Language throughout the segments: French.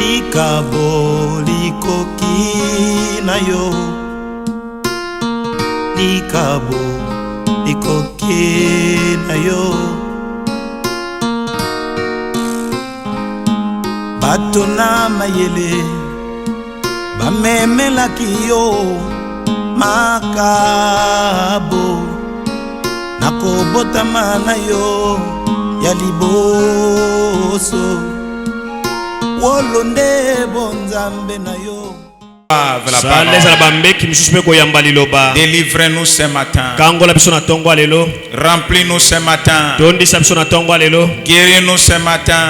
Likabo likoki na yo, likabo likoki na yo. Bato na mayele bamemelaki yo makabo, nakobotama na yo ya liboso. Wolonde bonzambe na yo. Délivre-nous ce matin. Remplis-nous ce matin. Guéris-nous ce matin.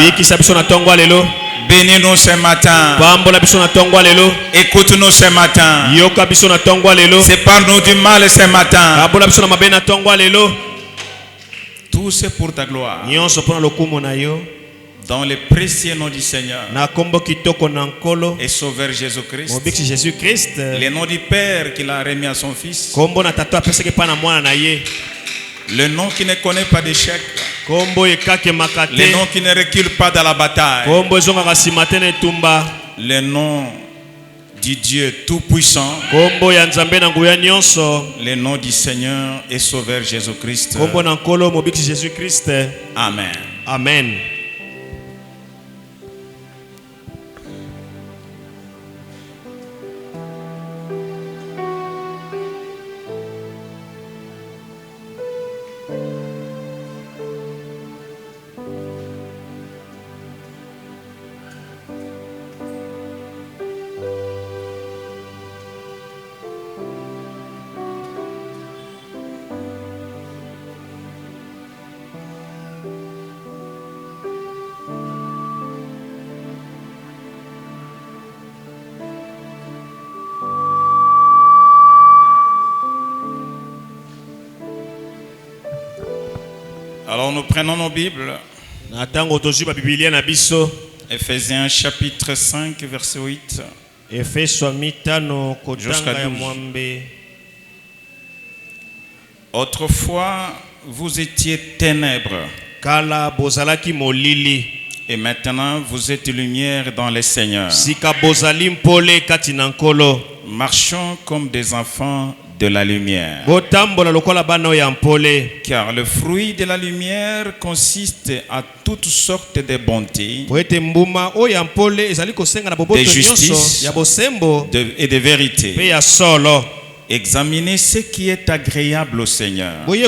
Bénis-nous ce matin. Écoute-nous ce matin. Sépare-nous du mal ce matin. Tout c'est pour ta gloire. Dans le précieux nom du Seigneur et Sauveur Jésus-Christ, le nom du Père qu'il a remis à son Fils, le nom qui ne connaît pas d'échec, le nom qui ne recule pas dans la bataille, le nom du Dieu Tout-Puissant, le nom du Seigneur et Sauveur Jésus-Christ. Amen. Amen. Alors nous prenons nos Bibles. Ephésiens chapitre 5 verset 8 jusqu'à 12. Autrefois vous étiez ténèbres et maintenant vous êtes lumière dans le Seigneur. Marchons comme des enfants de la lumière. Car le fruit de la lumière consiste à toutes sortes de bonté, de justice et de vérité. Examinez ce qui est agréable au Seigneur et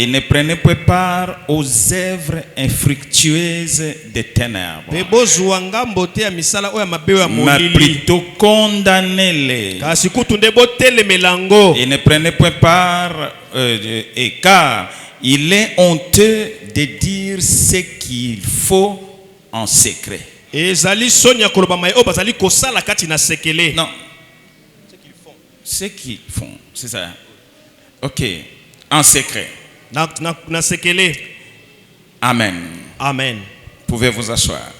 ne prenez pas part aux œuvres infructueuses des ténèbres, mais plutôt condamnez-les et ne prenez pas part car il est honteux de dire ce qu'il faut en secret. Non. Ce qu'ils font, c'est ça. Ok, en secret. Amen. Amen. Pouvez vous asseoir.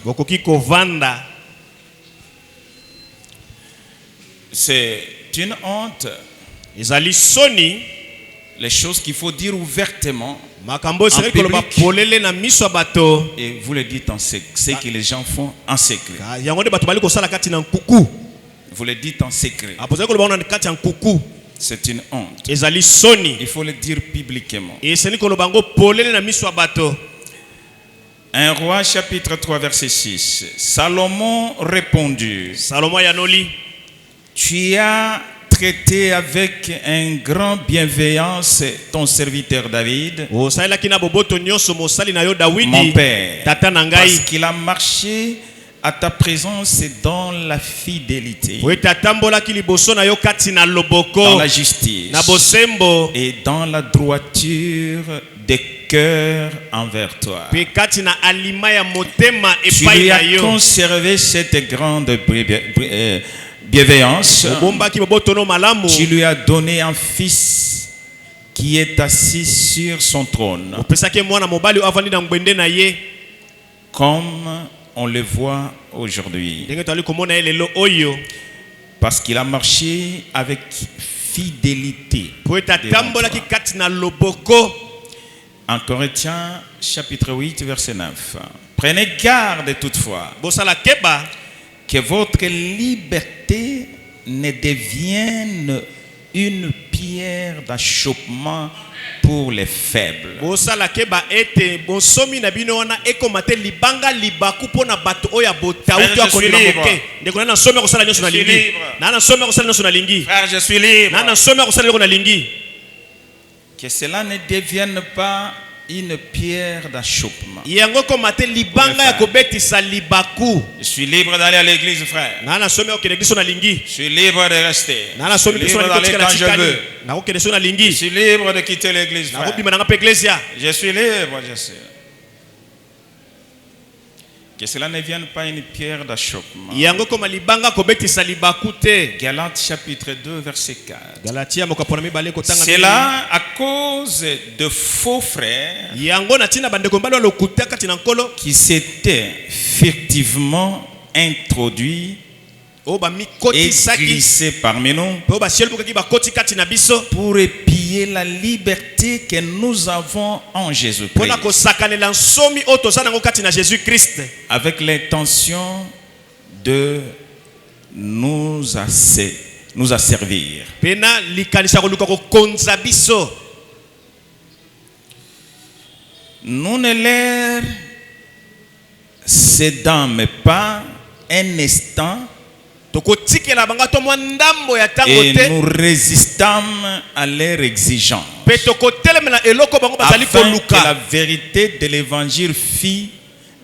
C'est une honte. Les choses qu'il faut dire ouvertement en public, et vous le dites en secret. Ce que les gens font en secret. Vous le dites en secret. C'est une honte. Il faut le dire publiquement. 1 Roi chapitre 3 verset 6. Salomon répondit: tu as traité avec un grand bienveillance ton serviteur David, mon père, parce qu'il a marché à ta présence dans la fidélité, dans la justice et dans la droiture des cœurs envers toi. Tu lui as conservé cette grande bienveillance. Tu lui as donné un fils qui est assis sur son trône, comme on le voit aujourd'hui, parce qu'il a marché avec fidélité. En Corinthiens chapitre 8 verset 9. Prenez garde toutefois bosala keba que votre liberté ne devienne une pierre d'achoppement pour les faibles. bosala keba ete bonsomi na bino wana ekomate libanga libaku pona bato oya botautu Frère, je suis akoni libre. moke ndeko na somi kosala nyonso na Je suis lingi libre. na somi kosala nyonso na lingi Frère, je suis libre. na somi kosala nyonso na lingi. Que cela ne devienne pas une pierre d'achoppement. yango komate libanga ya kobetisa libaku. Je suis libre d'aller à l'église, frère. na somi okende biso na lingi Je suis libre de rester. na Je somi suis biso libre na d'aller lingi quand je veux. na okende biso na Je lingi suis libre de quitter l'église, na frère. kobima na pe iglesia. Je suis libre, je sais. Que cela ne vienne pas une pierre d'achoppement. yango koma libanga kobetisa libaku te. Galates chapitre 2 verset 4. Galatia mokapona mibale kotanga C'est là à cause de faux frères yango na tina bandeko mbalo lokuta kati na nkolo qui s'étaient furtivement introduits o ba et mikotisaki glissés parmi nous po ba siel bukaki bakoti kati na biso pour épier la liberté que nous avons en Jésus-Christ, pona kosakanela nsomi oyo toza nango kati na Jésus Christ avec l'intention de nous asservir. pena likanisa koluka kokonza biso. Nous ne leur cédâmes pas un instant tokotikela banga to mwa ndambo ya tango et te nous résistâmes à leurs exigences, pe tokotelemela eloko bango bazali afin que la koluka. vérité de l'évangile fût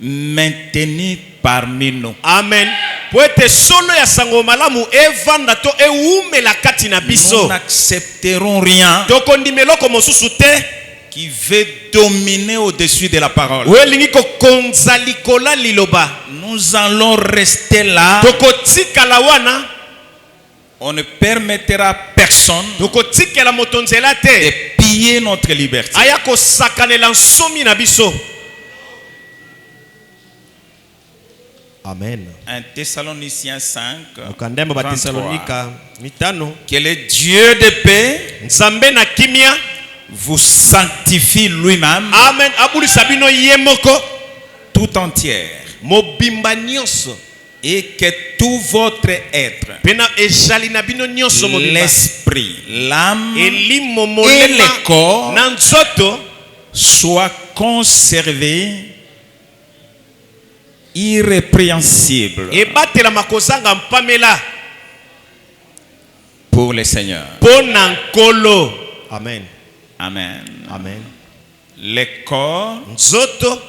maintenue parmi nous. Amen. Po ete solo ya sango malamu evanda to eumela kati na Nous biso n'accepterons rien tokondima eloko mosusu te qui veut dominer au-dessus de la parole. oyo elingi kokonza likola liloba. Nous allons rester là. tokotikala wana On ne permettra à personne tokotikela moto nzela de te piller notre liberté. aya kosakanela nsomi na biso. Amen. 1 Thessaloniciens 5, Okandemba ba 23. Thessalonika mitano. Que le Dieu de paix Nzambe na kimia. vous sanctifie lui-même Amen. Abulisa bino ye moko tout entière, mobimba nyonso et que tout votre être, pena ejali na bino nyonso mobimba l'esprit, l'âme elimo et molema le corps na nzoto soient conservés irrépréhensibles ebatela makozanga mpamela pour le Seigneur. pona nkolo. Amen. Amen. Amen. Le corps, Nzoto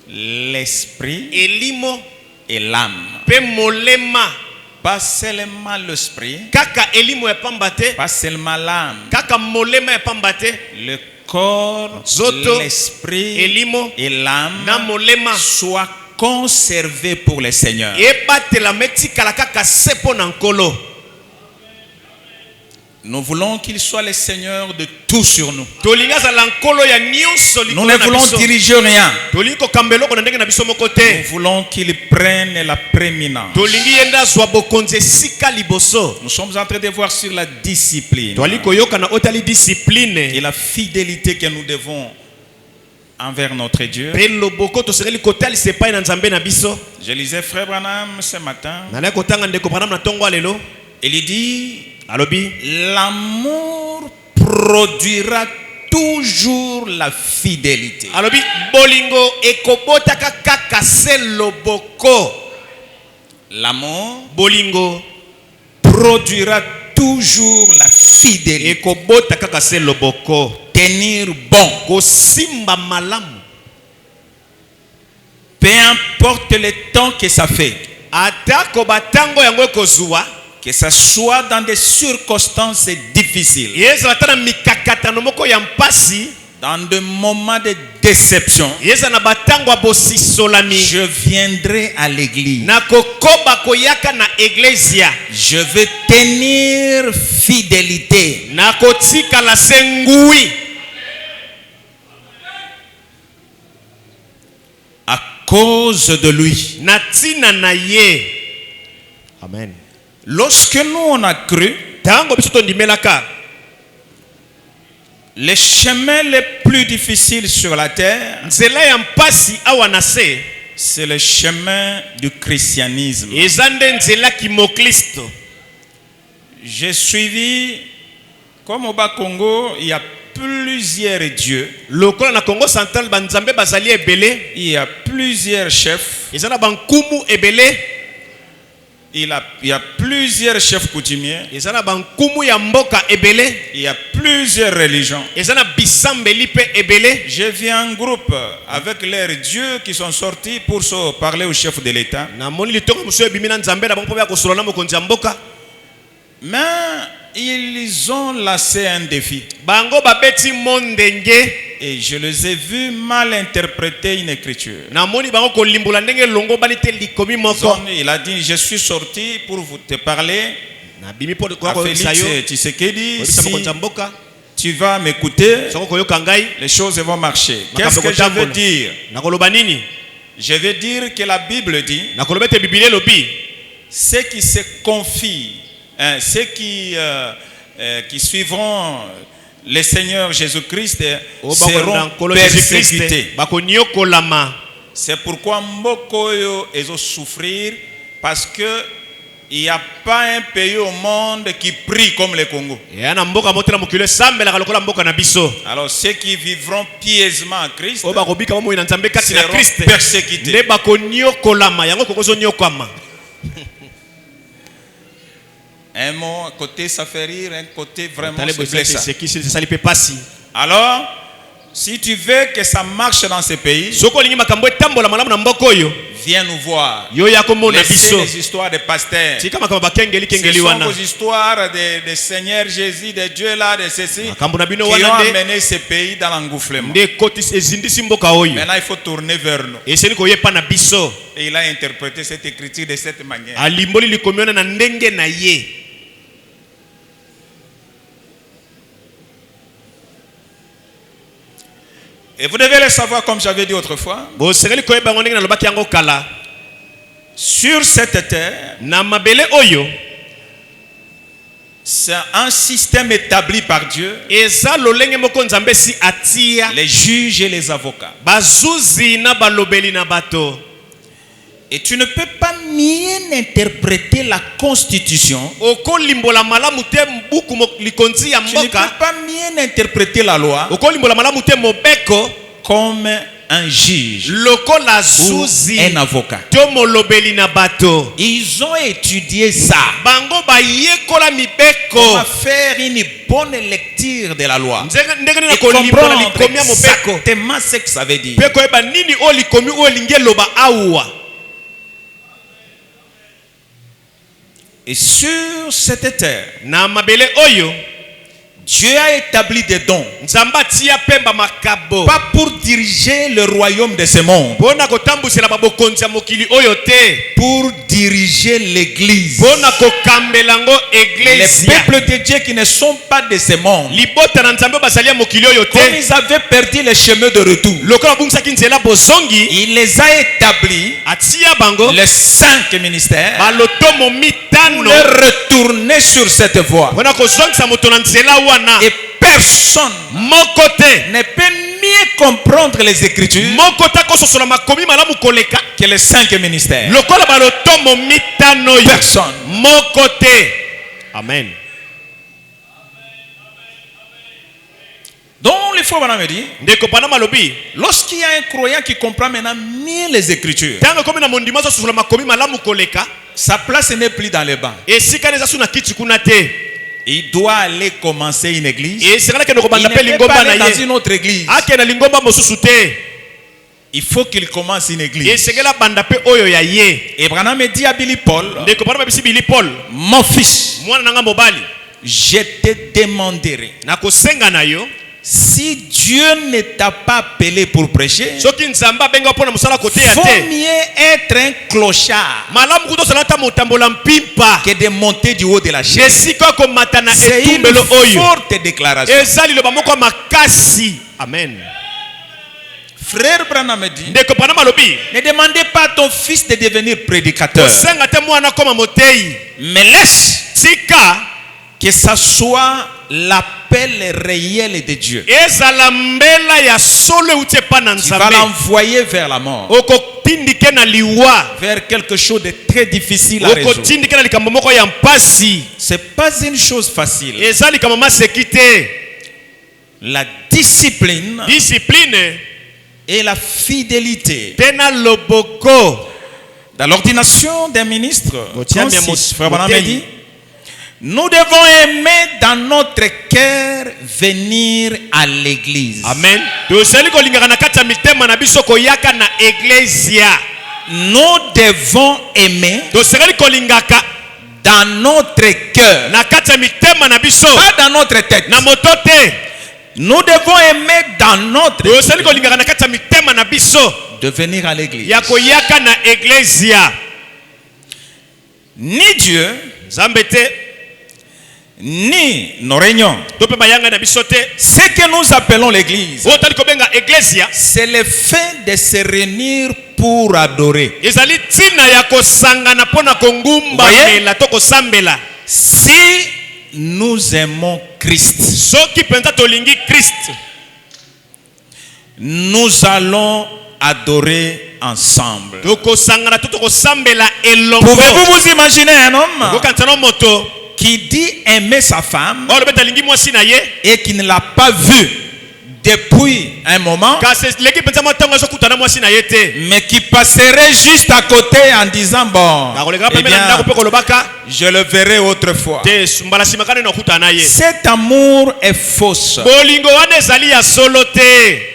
l'esprit elimo et l'âme. pe molema Pas seulement l'esprit, kaka elimo ya pamba te pas seulement l'âme. kaka molema ya pamba te Le corps, Zoto, l'esprit elimo et l'âme na molema soient conservés pour le Seigneur. ebatela metikala kaka se pona nkolo. Nous voulons qu'il soit le Seigneur de tout sur nous. tolingi azala nkolo ya nyonso Nous likolo ne na voulons biso. diriger rien. tolingi kokamba eloko na ndenge na biso moko Nous te. voulons qu'il prenne la prééminence. tolingi ye nde azwa bokonzi esika liboso. Nous sommes en train de voir sur la discipline toali koyoka na otali et discipline la fidélité que nous devons envers notre Dieu. pe loboko tosengeli kotalisa epai na nzambe na biso. Je lisais Frère Branham ce matin. nalai kotanga ndeko Branham na ntongo alelo Il dit, alobi l'amour produira toujours la fidélité. alobi bolingo ekobotaka kaka se loboko. L'amour bolingo produira toujours la fidélité. ekobota kaka se loboko. Tenir bon. kosimba malamu Peu importe le temps que ça fait. atako batango yango ekozwa Que ça soit dans des circonstances difficiles. yezala ata na mikakatano moko ya mpasi. Dans des moments de déception. yezala na batango ya bosisolami. Je viendrai à l'église. na kokoba koyaka na eglesia. Je vais tenir fidélité. na kotikala se ngui À cause de lui. na tina na ye. Amen. Lorsque nous on a cru, tango biso tondimelaka le chemin le plus plus difficile sur la terre, nzela ya mpasi awa na se c'est le chemin du christianisme. eza nde nzela kimoklisto. J'ai suivi, comme au Bas-Congo, il y a plusieurs dieux. Lokola na Congo central banzambe bazali ebele, Il y a plusieurs chefs. eza na bankumu ebele, Il y a plusieurs chefs coutumiers. eza na bankumu ya mboka ebele, Il y a plusieurs religions. eza na bisambeli pe ebele. J'ai vu un groupe avec leurs dieux qui sont sortis pour se parler au chef de l'État. Na moni litongo muso ebimi na nzambe na bango ya kosolola na mokonzi ya mboka. Mais ils ont lancé un défi. Bango babeti mondenge, Et je les ai vus mal interpréter une écriture. na moni bango kolimbola ndenge longo bani te likomi moko. Il a dit, je suis sorti pour vous te parler. Na bimi po À ko Félix sayo. Tshisekedi, Si si tu vas m'écouter, soko koyoka ngai, les choses vont marcher. Qu'est-ce makambo que je veux kotambola. dire? Na koloba nini? Je veux dire que la Bible dit, Na koloba te Biblia lobi. ceux qui se confient, ceux qui suivront le Seigneur Jésus-Christ seront persécutés. Bakonyokolama. C'est pourquoi Mbokoyo est souffrir, parce que il n'y a pas un pays au monde qui prie comme le Congo. Yana mboka motela mokilo sambela kalokola mboka na biso. Alors ceux qui vivront pieusement en Christ O bakobika mo ina nzambe kati na seront Christ. persécutés. Ne bakonyokolama yango kokozo nyokama. Un mot, un côté ça fait rire, un côté vraiment Tale c'est blessant. c'est qui c'est ça lipe pasi. Alors, si tu veux que ça marche dans ce pays, Soko lingi makambo etambola malamu na mboko oyo. viens nous voir. Yo ya komona Laissez biso. les histoires des pasteurs. Tika makambo bakengeli Ce kengeli sont wana. vos histoires de Seigneur Jésus, de Dieu là, de ceci, Makambo na bino qui ont wana nde amené ce pays dans l'engoufflement. nde kotis ezindisi mboka oyo. Maintenant, il faut tourner vers nous. Eseni koyepa na biso. Et il a interprété cette écriture de cette manière. Alimboli likomiona na ndenge na ye. Et vous devez le savoir, comme j'avais dit autrefois, Bo sereli koyeba ngondenge na lobaki yango kala. sur cette terre, Na mabele oyo c'est un système établi par Dieu, eza lolenge moko nzambe si atia les juges et les avocats. bazuzi na balobeli na bato. Et tu ne peux pas mieux interpréter la constitution. Okolimbola malamu te mbuku likonzi ya Tu ne peux mboka. pas mieux interpréter la loi Okolimbola malamu te mobeko comme un juge lokola ou zuzi un avocat. to molobeli na bato. Ils ont étudié ça. Bango bayekola mibeko. Comment faire une bonne lecture de la loi. Ndenge nini Et kolimbola comprendre likomi ya mobeko. exactement ce que ça veut dire. Pe koyeba nini o likomi o lingi loba awa. Et sur cette terre, Na mabele oyo Dieu a établi des dons. nzamba tia pemba makabo. Pas pour diriger le royaume de ce monde. Bona kotambusela babokonzi ya mokili oyo te. Pour diriger l'église. Bona kokambelango Les eglezia. peuples de Dieu qui ne sont pas de ce monde. Libota na nzambe bazali ya mokili oyo Comme te. ils avaient perdu le chemin de retour, Lokola bungisaki nzela bozongi il les a établis, atia bango les cinq ministères, balotomo pour mitano. les retourner sur cette voie. Bona kozongisa moto na nzela wana. Et personne Moko te. ne peut mieux comprendre les Écritures Moko ta kososola makomi malamu koleka. que les cinq ministères. Lokola balotomo mitano yo. Personne. Moko te. Amen. Donc, les fois, madame me dit, Ndeko pana malobi. lorsqu'il y a un croyant qui comprend maintenant mieux les Écritures, Tango komi na mondima zo sosola makomi malamu koleka. sa place n'est plus dans les bancs. Esika neza suna kiti kuna te. Il doit aller commencer une église. Esika na kendo Il kobanda ne pe peut lingomba pas na aller dans ye. une autre église. Ake na lingomba mosusu te. Il faut qu'il commence une église. Esengela banda pe oyo ya ye. Et Branham me dit à Billy Paul, Ndeko pana babisi Billy Paul. mon fils, Mwana nanga mobali. je te demanderai, Na kosenga na yo. si Dieu ne t'a pas appelé pour prêcher, Soki nzamba benga pona musala kote ya vaut te. mieux être un clochard Malamu kuto salata motambola mpimpa. que de monter du haut de la chaise. Esika ko matana C'est une etumbelo oyo. forte déclaration. Ezali loba moko makasi. Amen. Frère Branham me dit, Ndeko pana malobi. ne demandez pas à ton fils de devenir prédicateur, Kosenga te mwana koma motei. mais laisse Tika Que ça soit l'appel réel de Dieu. ezala mbela ya solo euti epa na Tu vas nzambe l'envoyer vers la mort, okotindike na liwa vers quelque chose de très difficile à résoudre. okotindike na likambo moko ya mpasi C'est pas une chose facile. eza likambo maseki te La discipline discipline et la fidélité. mpe na loboko Dans l'ordination des ministres, Botiam ya 36, mot- Frère Branham Botei. dit, nous devons aimer dans notre cœur venir à l'église. amen tozali kolingaka na kati ya mitema na biso koyaka na eglesia Nous devons aimer tozali kolingaka dans notre cœur, na kati ya mitema na biso pas dans notre tête. na moto te Nous devons aimer dans notre tozali cœur kolingaka na kati ya mitema na biso de venir à l'église. ya koyaka na eglesia Ni Dieu, nzambe te ni nos réunions. to mpe bayanga na biso te Ce que nous appelons l'église, oyo tali kobenga eglesia c'est le fait de se réunir pour adorer. ezali ntina ya kosangana mpo na kongumbamela to kosambela Si nous aimons Christ, soki mpenza tolingi kriste nous allons adorer ensemble. tokosangana to tokosambela elongo Pouvez-vous vous imaginer un homme okokanisa no moto qui dit aimer sa femme oyo lobeta alingi mwasi na ye et qui ne l'a pas vue depuis un moment, kasi leki mpenza mwa ntango azokutana mwasi na ye te mais qui passerait juste à côté en disant bon, akolekaka eh pembe na ndako bien, mpe kolobaka je le verrai autrefois. te mbala nsima kani na okutana na ye Cet amour est fausse. bolingo wana ezali ya solo te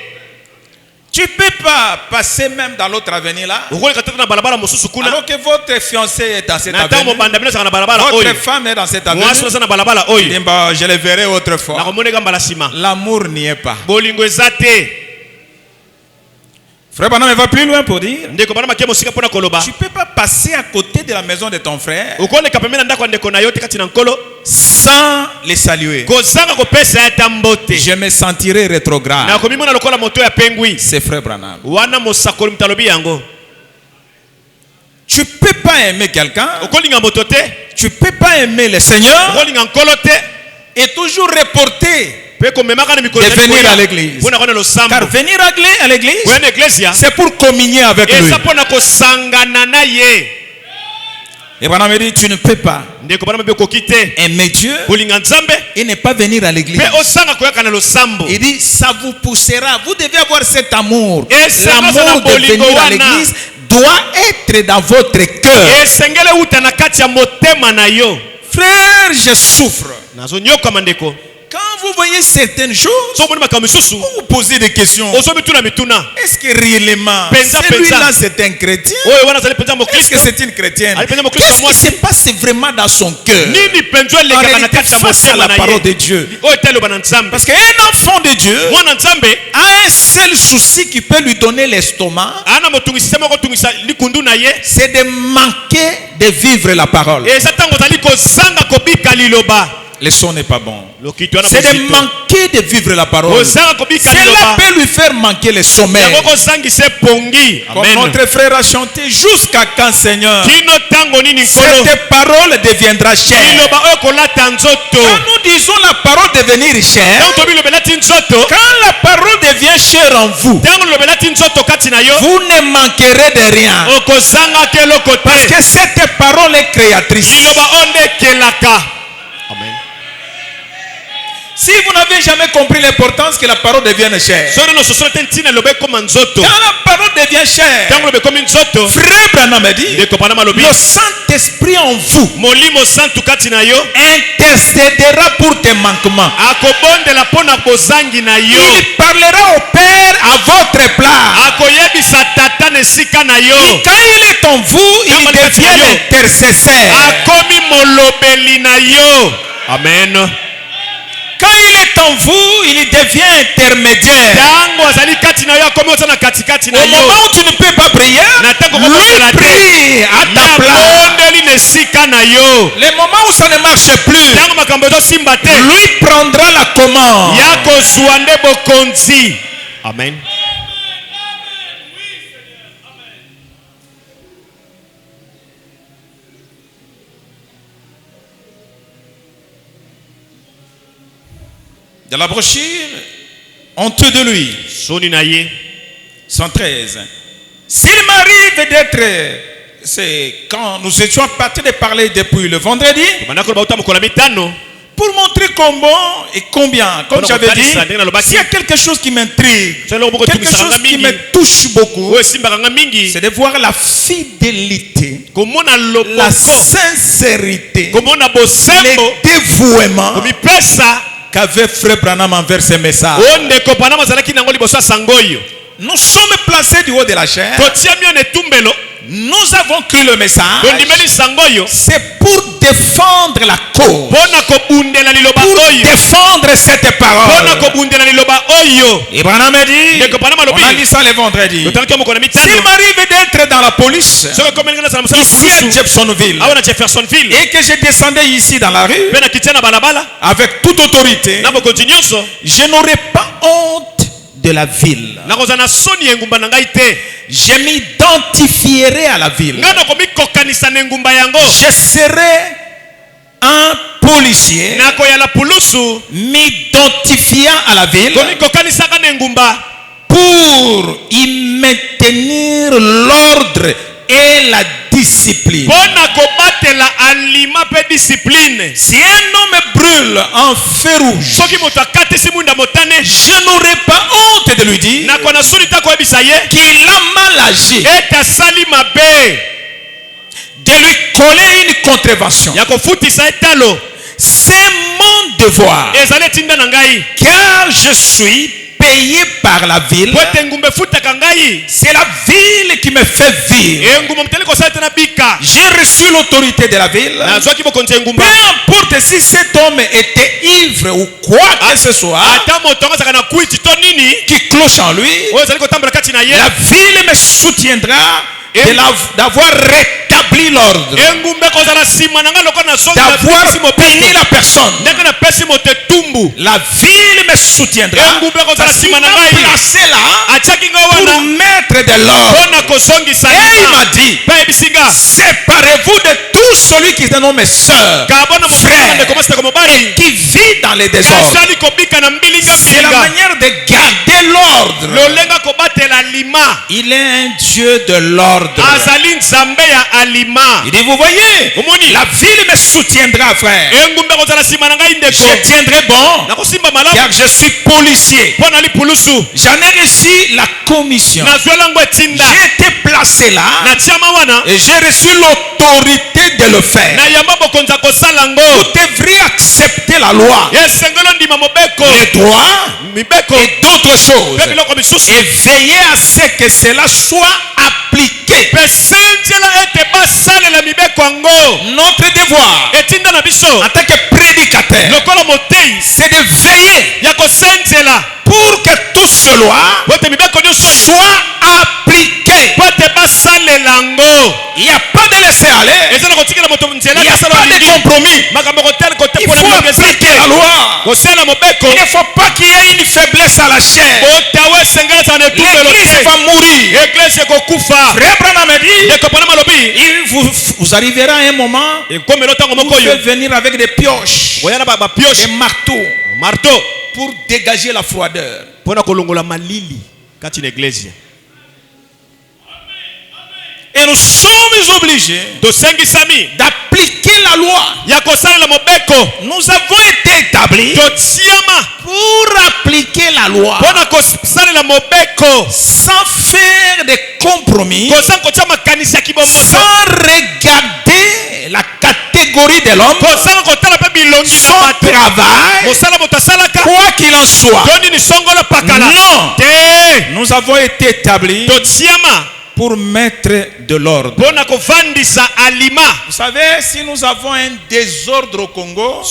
Tu ne peux pas passer même dans l'autre avenue là, okoleka tata na balabala mosusu kuna alors que votre fiancé est dans cette na ntango avenue, mobanda bino ezaka na balabala oyo votre femme est dans cette avenue. mwasi aza na balabala Il dit, oyo bon, je le verrai autrefois. nakomoneka mbala nsima L'amour n'y est pas. bolingo eza te Frère Branham va plus loin pour dire, ndeko bana makia mosika mpona koloba tu ne peux pas passer à côté de la maison de ton frère okoleka pembe na ndako ya ndeko na yo te kati na nkolo sans les saluer. kozanga kopesa ye ata mbote Je me sentirai rétrograde. nakomimona lokola moto ya pengwi C'est Frère Branham. wana mosakoli moto alobi yango Tu ne peux pas aimer quelqu'un, okolinga moto te tu ne peux pas aimer le Seigneur okolinga nkolo te et toujours reporter mpe komemaka na mikolo de venir à l'église. mpona kona losambo Car venir à l'église, koya na eglesia c'est pour communier avec lui. eza mpona kosangana na ye Et Branham me dit, tu ne peux pas ndeko bana mabe okoki te aimer Dieu kolinga nzambe et ne pas venir à l'église. mpe osanga koyaka na losambo Il dit, ça vous poussera. Vous devez avoir cet amour. Et ça va L'amour dans de bolingo venir à wana. l'église doit être dans votre cœur. esengeli euta na kati ya motema na yo Frère, je souffre. nazonyokama ndeko Quand vous voyez certaines choses, somoni makambo misusu vous vous posez des questions. ozomituna mituna Est-ce que réellement, Penza, celui-là, penza. c'est un chrétien? oyo wana azali mpenza Est-ce mokristo que c'est une chrétienne? Ali penza mokristo Qu'est-ce ya qui se mwasi passe vraiment dans son cœur? nini mpenza En elekaka na réalité, kati ya face à motema la na parole de ye Dieu. oyo eteloba na nzambe Parce qu'un enfant de Dieu mwana nzambe a un seul souci qui peut lui donner l'estomac, ana motungisi moko otungisa likundu na ye c'est de manquer de vivre la parole. eza ntango ozali kozanga kobika liloba Le son n'est pas bon. lokito wana C'est de mosito manquer de vivre la parole. kozanga kobika Cela liloba peut lui faire manquer le sommeil. yango kozangisa epongi Comme amen notre frère a chanté, jusqu'à quand, Seigneur, kino ntango nini nkolo cette parole deviendra chère. liloba oyo kolata nzoto Quand nous disons la parole devenir chère, ntango tobilobelati nzoto quand la parole devient chère en vous, ntango lobelati nzoto kati na yo vous ne manquerez de rien. okozangaka eloko Parce te que cette parole est créatrice. liloba oyo nde ekelaka Si vous n'avez jamais compris l'importance que la parole devienne chère, soki nano sosolo te ntina eloba ekoma nzoto quand la parole devient chère, ntango loba ekomi nzoto Frère Branham a dit, ndeko pana malobi le Saint-Esprit en vous molimo santu kati na yo intercédera pour tes manquements. akobondela mpo na bozangi na yo Il parlera au Père à votre place. akoyebisa tata na esika na yo Quand il est en vous, il devient l'intercesseur. akomi molobeli na yo amen Quand il est en vous, il devient intermédiaire. ntango azali kati na yo akomi oza na katikati na Au yo moment où tu ne peux pas prier, na ntango lui kokosela te prie à ta place. yabondeli na esika na yo Le moment où ça ne marche plus, ntango makambo ezosimba te lui prendra la commande. ya kozwa nde bokonzi amen de la brochure, honteux de lui. Soni na ye. 113. S'il m'arrive d'être, c'est quand nous étions partis de parler depuis le vendredi, Manako ba utamu kola mitano. pour montrer comment et combien, comme j'avais dit, s'il y a quelque chose qui m'intrigue, quelque chose qui me touche beaucoup, c'est de voir la fidélité, la sincérité, le dévouement qu'avait Frère Branham envers ses messages. Nous sommes placés du haut de la chair. Nous avons cru le message. C'est pour défendre la cause. Pour défendre cette parole. Et Branham a dit, on a lu ça le vendredi. S'il m'arrive d'être dans la police, ici à Jeffersonville, et que je descendais ici dans la rue, avec toute autorité, je n'aurais pas honte de la ville. Je m'identifierai à la ville. Je serai un policier m'identifiant à la ville pour y maintenir l'ordre et la discipline. Si un homme brûle en feu rouge, je n'aurai pas honte de lui dire qu'il a mal agi, de lui coller une contravention. C'est mon devoir, car je suis payé par la ville. C'est la ville qui me fait vivre. J'ai reçu l'autorité de la ville. Peu importe si cet homme était ivre ou quoi que ce soit qui cloche en lui, la ville me soutiendra d'avoir rétabli l'ordre, d'avoir puni la personne. La ville me soutiendra parce qu'il m'a placé là pour mettre de l'ordre. Et il m'a dit, séparez-vous de tout celui qui se nomme sœur, frère, et qui vit dans les désordres. C'est la manière de garder l'ordre. Il est un Dieu de l'ordre. Il dit, vous voyez, la ville me soutiendra, frère. Je tiendrai bon, car je suis policier. J'en ai reçu la commission. J'ai été placé là et j'ai reçu l'autorité de le faire. Vous devriez accepter la loi, les droits et d'autres choses, et veiller à ce que cela soit appliqué. Notre devoir en tant que prédicateur, c'est de veiller pour que tout cela soit appliqué. Il n'y a pas de laisser aller. Il n'y a pas de compromis. Il faut appliquer la loi. Il ne faut pas qu'il y ait une faiblesse à la chair. L'église va mourir. Frère Branham a dit, vous arriverez à un moment où vous pouvez venir avec des pioches, des marteaux, pour dégager la froideur. Et nous sommes obligés d'appliquer la loi. Nous avons été établis pour appliquer la loi sans faire de compromis, sans regarder la catégorie de l'homme, son travail, quoi qu'il en soit. Non, nous avons été établis pour mettre de l'ordre. Vous savez, si nous avons un désordre au Congo,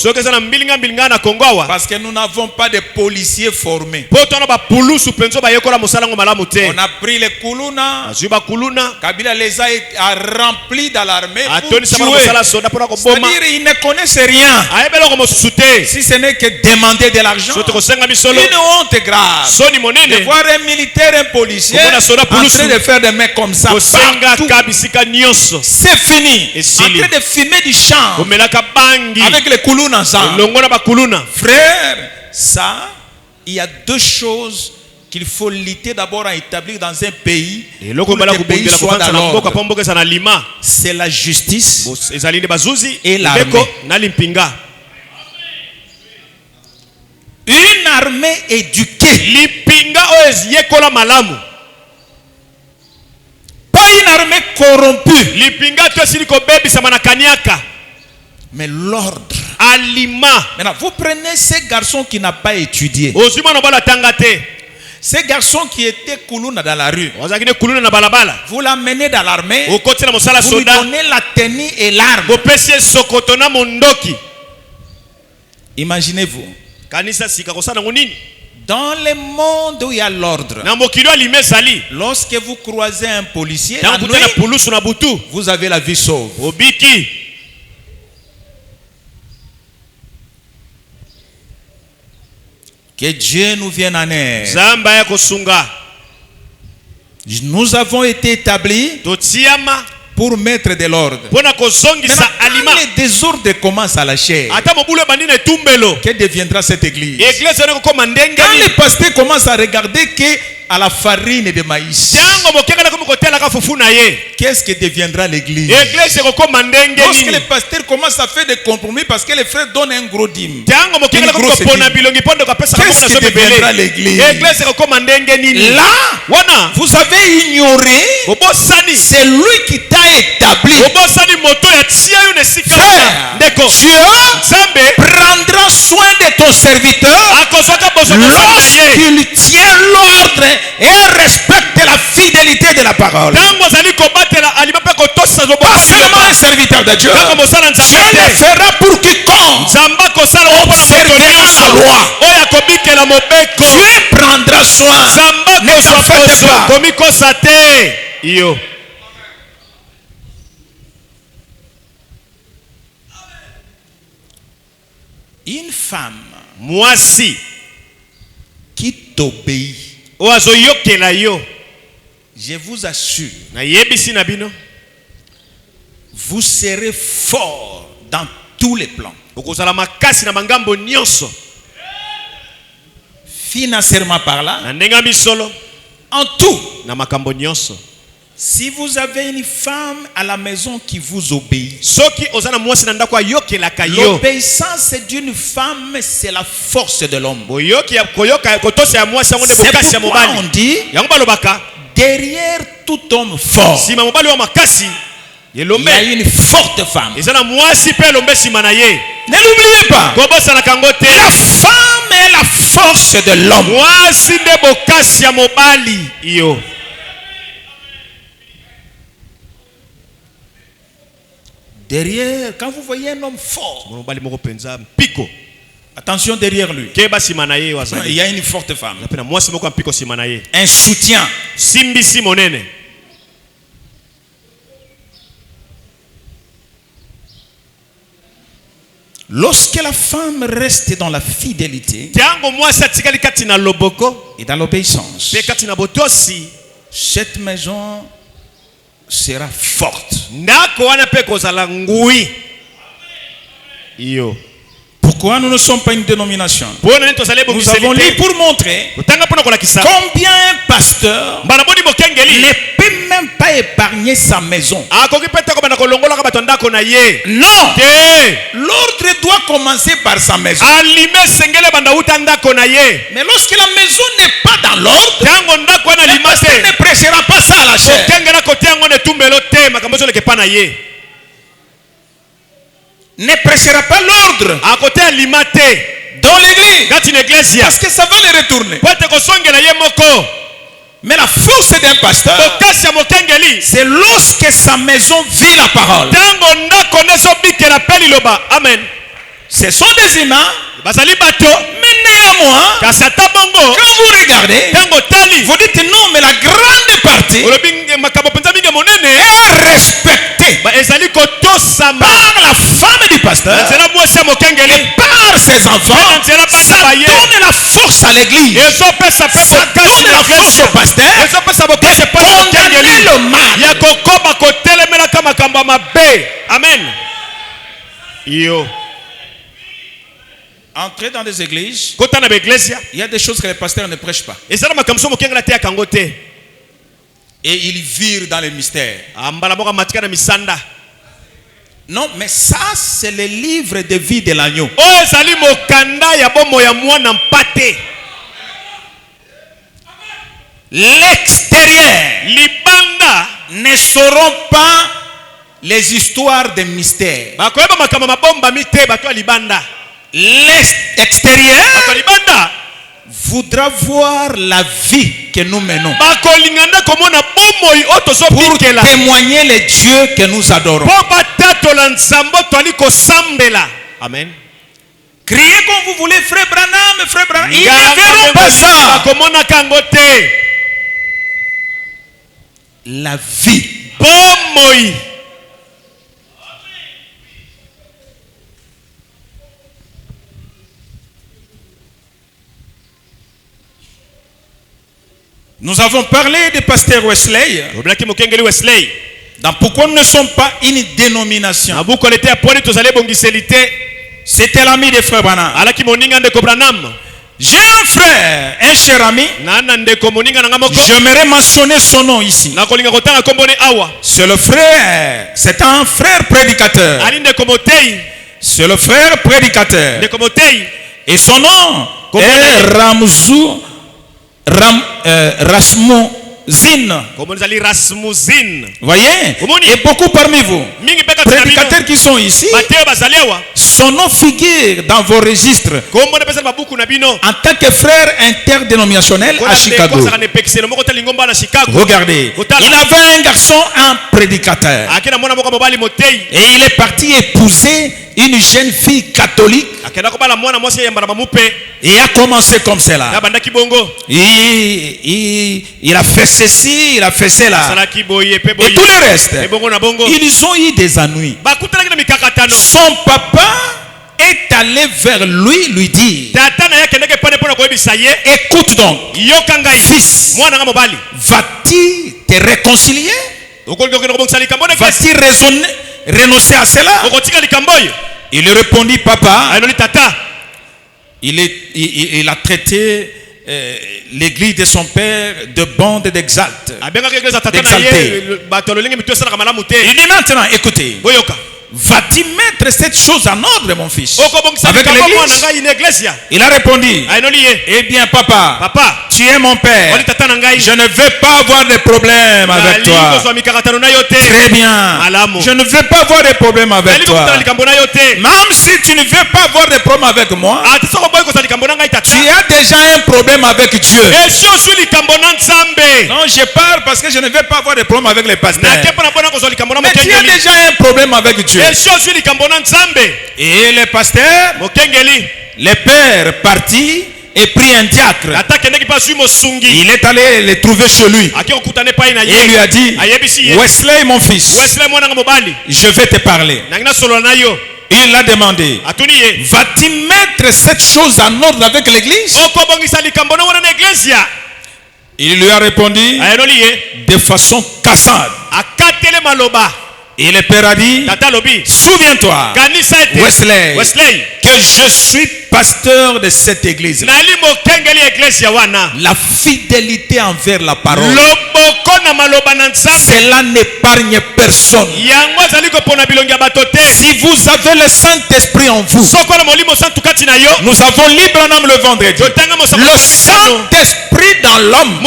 parce que nous n'avons pas de policiers formés, on a pris les Kuluna, Kabila les a remplis dans l'armée pour tuer. C'est-à-dire ils ne connaissent rien, si ce n'est que demander de l'argent. Une honte grave de voir un militaire, un policier en train de faire des mecs comme ça. C'est fini. En train de fumer du champ avec les Kuluna ensemble. Frère, ça il y a deux choses qu'il faut lutter d'abord à établir dans un pays Et pour que le pays soit dans l'ordre. C'est la justice et l'armée. Une armée éduquée, pas une armée corrompue, mais l'ordre. Maintenant, vous prenez ces garçons qui n'ont pas étudié, ces garçons qui étaient koulouna dans la rue, vous l'amenez dans l'armée, vous lui donnez la tenue et l'arme. Imaginez-vous, dans le monde où il y a l'ordre, lorsque vous croisez un policier, la nuit, vous avez la vie sauve. Que Dieu nous vienne en aide. Nous avons été établis pour mettre de l'ordre. Quand les désordres commencent à la chair, que deviendra cette église? Quand les pasteurs commencent à regarder que à la farine de maïs, qu'est-ce que deviendra l'église? Lorsque les pasteurs commencent à faire des compromis parce que les frères donnent un gros dîme, qu'est-ce que deviendra l'église? Là, vous avez ignoré celui qui t'a établi. Frère, Dieu prendra soin de ton serviteur lorsqu'il tient l'ordre et respecte la fidélité de la parole. Pas seulement un serviteur de Dieu, Dieu le fera pour quiconque observera sa loi. Dieu prendra soin. Ne t'en faites pas. Une femme qui t'obéit, je vous assure, vous serez fort dans tous les plans. Financièrement parlant, en tout. Si vous avez une femme à la maison qui vous obéit, l'obéissance d'une femme, c'est la force de l'homme. C'est pourquoi on dit, derrière tout homme fort, il y a une forte femme. Ne l'oubliez pas. La femme est la force de l'homme. Derrière, quand vous voyez un homme fort, attention derrière lui. Il y a une forte femme. Un soutien. Lorsque la femme reste dans la fidélité et dans l'obéissance, cette maison sera forte. Pourquoi nous ne sommes pas une dénomination? Nous avons lu pour montrer combien un pasteur ne peut même pas épargner sa maison. Non, l'ordre doit commencer par sa maison. Mais lorsque la maison n'est pas dans l'ordre, le pasteur ne prêchera pas ça à la chair. Ne prêchera pas l'ordre dans l'église, parce que ça va le retourner. Mais la force d'un pasteur, c'est lorsque sa maison vit la parole. Amen. Ce sont des humains, mais néanmoins, quand vous regardez, vous dites non, mais la grande partie est respectée par la femme du pasteur et par ses enfants. Ça donne la force à l'église, ça donne la force au pasteur de condamner le mal. Amen. Entrer dans des églises, il y a des choses que les pasteurs ne prêchent pas. Et ils virent dans les mystères. Non, mais ça, c'est le livre de vie de l'agneau. L'extérieur ne sauront pas les histoires de mystères. L'extérieur voudra voir la vie que nous menons pour témoigner les dieux que nous adorons. Amen. Criez comme vous voulez, frère Branham. Ils ne verront pas ça. La vie. Nous avons parlé de pasteur Wesley. Dans pourquoi nous ne sommes pas une dénomination. C'était l'ami de frère Branham. J'ai un frère, un cher ami. J'aimerais mentionner son nom ici. C'est le frère. C'est un frère prédicateur. C'est le frère prédicateur. Et son nom est Rasmussen. Voyez? Et beaucoup parmi vous, prédicateurs qui sont ici, son nom figure dans vos registres en tant que frère interdénominationnel à Chicago. Regardez, il avait un garçon, un prédicateur, et il est parti épouser une jeune fille catholique et a commencé comme cela. Il a fait ceci, il a fait cela, et tout le reste. Ils ont eu des ennuis. Son papa est allé vers lui dit: écoute donc, fils, vas-tu te réconcilier? Vas-tu renoncer à cela? Il lui répondit: papa, il a traité l'église de son père de bande d'exaltés. Il dit maintenant, écoutez, vas-tu mettre cette chose en ordre, mon fils, avec l'église? Il a répondu: eh bien papa, tu es mon père, je ne veux pas avoir de problème avec toi. Très bien, je ne veux pas avoir de problème avec toi. Même si tu ne veux pas avoir de problème avec moi, tu as déjà un problème avec Dieu. Non, je parle parce que je ne veux pas avoir de problème avec les pasteurs. Mais tu as déjà un problème avec Dieu. Et le pasteur, le père parti et prit un diacre. Il est allé le trouver chez lui. Et il lui a dit: Wesley, mon fils, je vais te parler. Il l'a demandé: vas-tu mettre cette chose en ordre avec l'église? Il lui a répondu de façon cassante. Et le père a dit: souviens-toi, Wesley, que je suis pasteur de cette église. La fidélité envers la parole, cela n'épargne personne. Si vous avez le Saint-Esprit en vous, nous avons libre nom le vendredi. Le Saint-Esprit dans l'homme,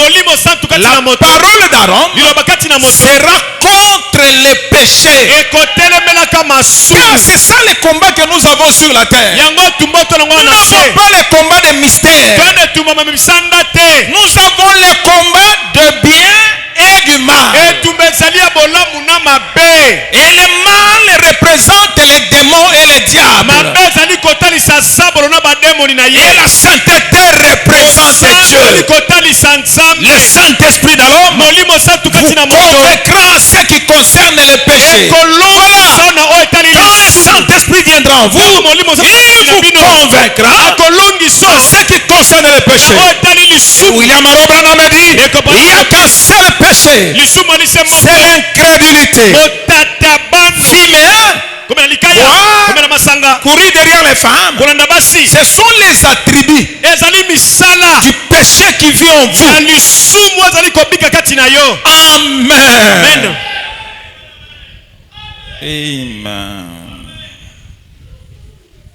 la parole d'Aaron sera contre les péchés. Car c'est ça le combat que nous avons sur la terre. Nous n'avons pas le combat de mystère. Nous avons le combat de bien et du mal. Et le mal représente les démons et les diables. Et la sainteté représente Dieu. Le Saint-Esprit dans l'homme vous convaincra en ce qui concerne le péché. Voilà. Quand le Saint-Esprit viendra en vous, il vous convaincra en ce qui concerne le péché. William Branham a dit: il n'y a qu'un seul péché, c'est l'incrédulité. Fumée, boire courir derrière les femmes, ce sont les attributs du péché qui vit en vous. Amen. Amen.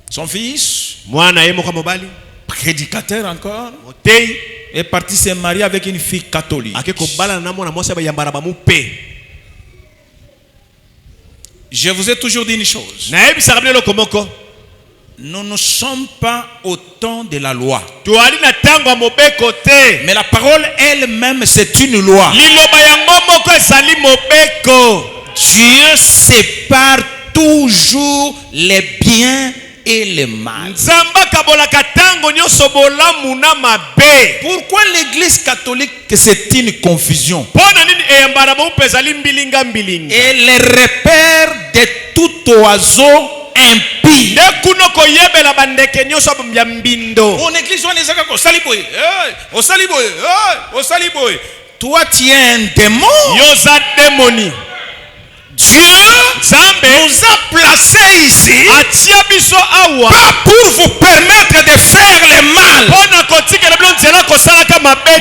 Son fils, prédicateur encore, est parti se marier avec une fille catholique. Je vous ai toujours dit une chose. Nous ne sommes pas au temps de la loi. Mais la parole elle-même, c'est une loi. Dieu sépare toujours les biens et le mal. Pourquoi l'église catholique c'est une confusion? Et les repères de tout oiseau impie. Toi tu es un démon. Dieu nous a placés ici pas pour vous permettre de faire le mal,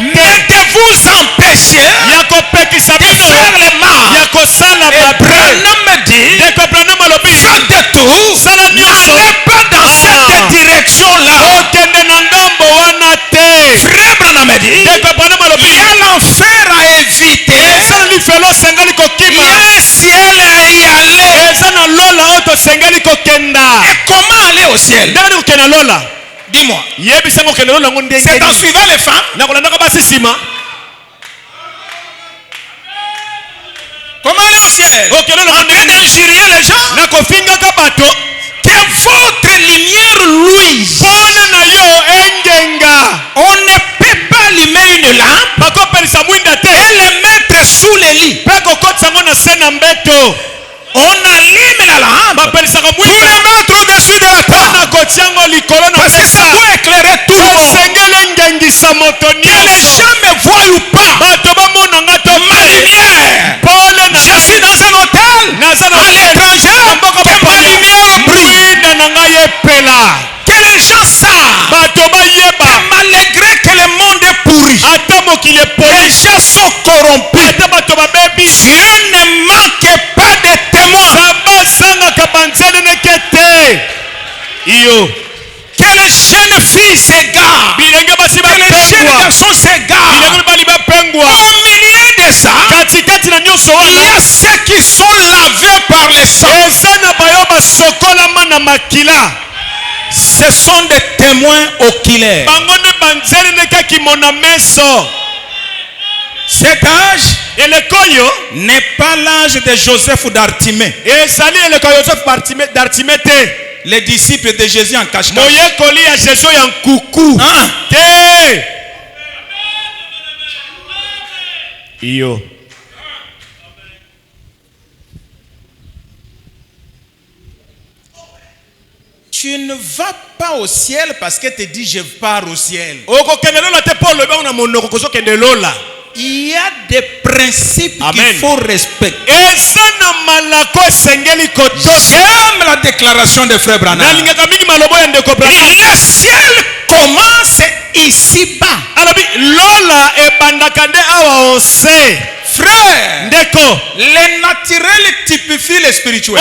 mais de vous empêcher de faire le mal. Et Branham me dit, faites tout, n'allez pas dans cette direction-là. Frère Branham me dit, il y a l'enfer à éviter, il y a un ciel à y aller. Et comment aller au ciel? Dis-moi. C'est en suivant les femmes. Comment aller au ciel? En train d'injurier les gens. Que votre lumière luise. On ne peut pas allumer une lampe et le mettre sous le lit. On allume la lampe pour le mettre au-dessus de la table. Parce que ça doit éclairer tout le monde. Que les gens me voient ou pas. Ma lumière. Je suis dans un hôtel à l'étranger. Que ma lumière brille. Que les gens savent que malgré que le monde est pourri, les gens sont corrompus, Dieu ne manque pas de témoins. Que les jeunes filles s'égarent, que les jeunes garçons s'égarent. Au milieu de ça, il y a ceux qui sont lavés par le sang. Ce sont des témoins oculaires. Cet âge n'est pas l'âge de Joseph ou d'Artimée, les disciples de Jésus en cache-cache. Tu ne vas pas au ciel parce que tu dis je pars au ciel. Il y a des principes qu'il faut respecter. J'aime la déclaration de Frère Branham. Le ciel commence ici-bas. Frère, le naturel typifie le spirituel.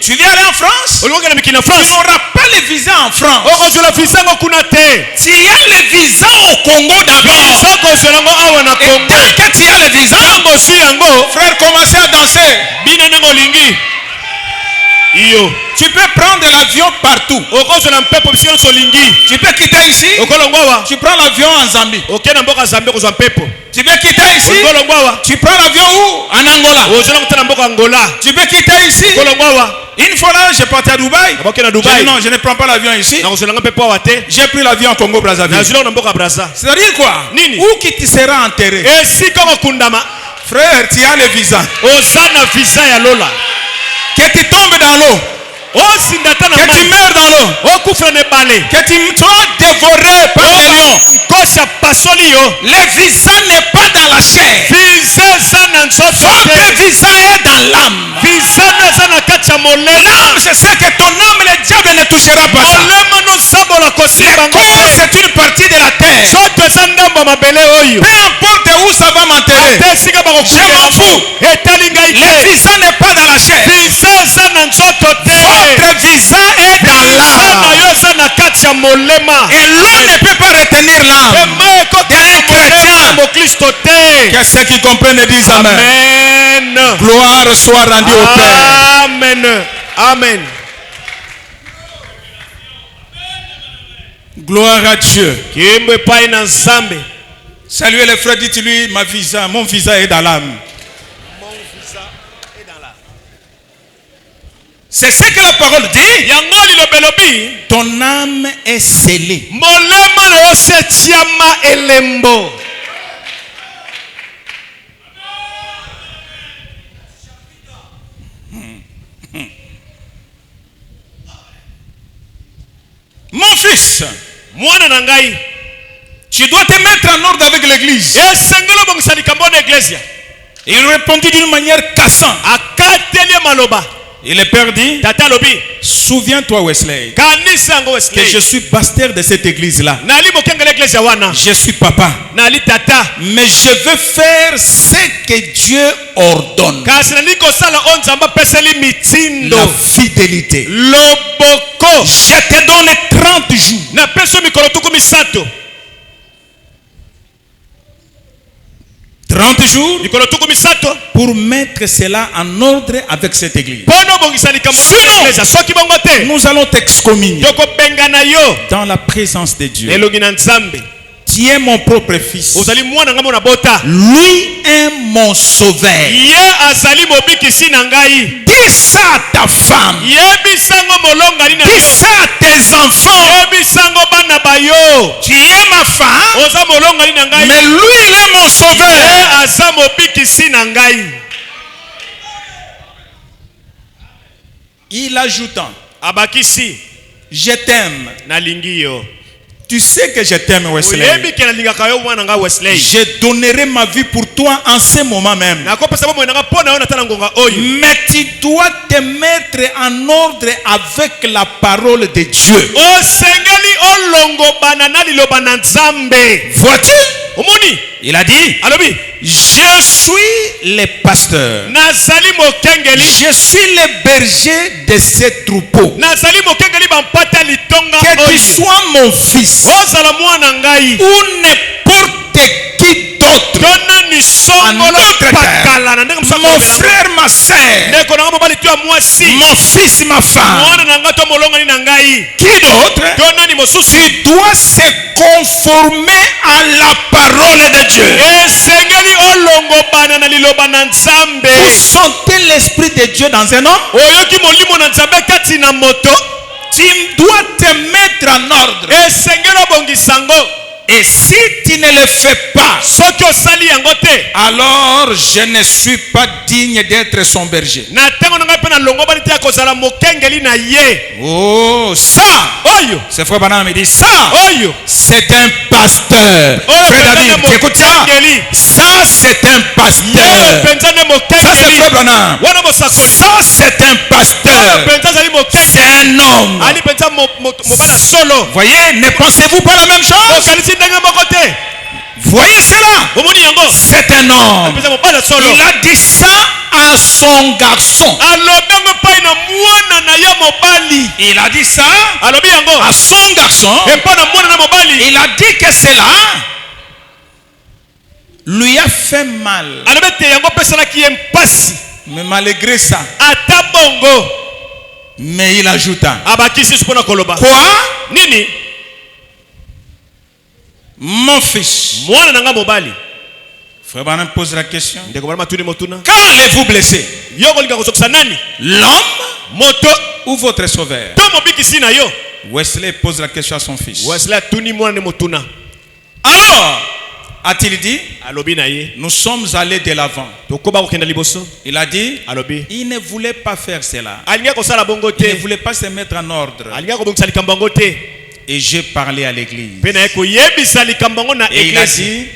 Tu viens aller en France, tu n'auras pas le visa en France. Tu as le visa au Congo d'abord. Et dès que tu as le visa, frère, commencez à danser. Tu peux prendre l'avion partout. Tu peux quitter ici. Tu prends l'avion en Zambie. Tu peux quitter ici. Tu prends l'avion où? En Angola. Tu peux quitter ici. Une fois là, je partais à Dubaï. Non, je ne prends pas l'avion ici. J'ai pris l'avion en Congo-Brazzaville. C'est-à-dire quoi? Où qui tu seras enterré? Frère, tu as le visa. Que tu tombes dans l'eau, que tu meurs dans l'eau, que tu sois dévoré par les lions. Le visa n'est pas dans la chair. Votre visa est dans l'âme. L'âme, c'est ça que ton âme, le diable ne touchera pas ça. Le corps, c'est une partie de la terre. Peu importe où ça va m'enterrer, je m'en fous. Le visa n'est pas dans la chair. Votre visa est dans l'âme. Et l'eau ne peut pas retenir l'âme d'un chrétien. Que ceux qui comprennent disent Amen. Gloire soit rendue au Père. Amen. Amen. Gloire à Dieu. Saluez les frères, dites-lui mon visa est dans l'âme. C'est ce que la parole dit. Ton âme est scellée. Mon fils, tu dois te mettre en ordre avec l'église. Il répondit d'une manière cassante. Et le père dit, souviens-toi Wesley, que je suis pasteur de cette église-là. Je suis papa. Mais je veux faire ce que Dieu ordonne. La fidélité. Je te donne 30 jours. 30 jours pour mettre cela en ordre avec cette église. Sinon, nous allons t'excommunier dans la présence de Dieu. Tu es mon propre fils. Lui est mon sauveur. Dis ça à ta femme. Dis ça à tes enfants. Tu es ma femme, mais lui il est mon sauveur. Il ajoutant, je t'aime. Tu sais que je t'aime, Wesley. Je donnerai ma vie pour toi en ce moment même. Mais tu dois te mettre en ordre avec la parole de Dieu. Vois-tu? Il a dit, je suis le pasteur. Je suis le berger de ce troupeau. Que tu sois mon fils ou n'importe qui d'autre en notre terre, mon frère, ma soeur, mon fils, ma femme, qui d'autre, tu dois se conformer à la parole de Dieu. Vous sentez l'esprit de Dieu dans un homme? Tu dois te mettre en ordre. Et si tu ne le fais pas, alors je ne suis pas digne d'être son berger. Oh, ça, c'est frère Branham me dit ça, c'est un pasteur. Frère David, tu écoutes ça? Ça, c'est un pasteur. Ça, c'est frère Branham. Ça, c'est un pasteur. C'est un homme. Voyez, ne pensez-vous pas la même chose? Voyez cela? C'est un homme. Il a dit ça à son garçon. Il a dit ça à son garçon. Il a dit que cela lui a fait mal. Mais malgré ça, mais il ajouta, quoi? Mon fils. Frère Branham pose la question. Quand allez-vous blesser? L'homme ou votre sauveur? Wesley pose la question à son fils. Alors, a-t-il dit, nous sommes allés de l'avant. Il a dit, il ne voulait pas faire cela. Il ne voulait pas se mettre en ordre. Et j'ai parlé à l'église. Et il a dit,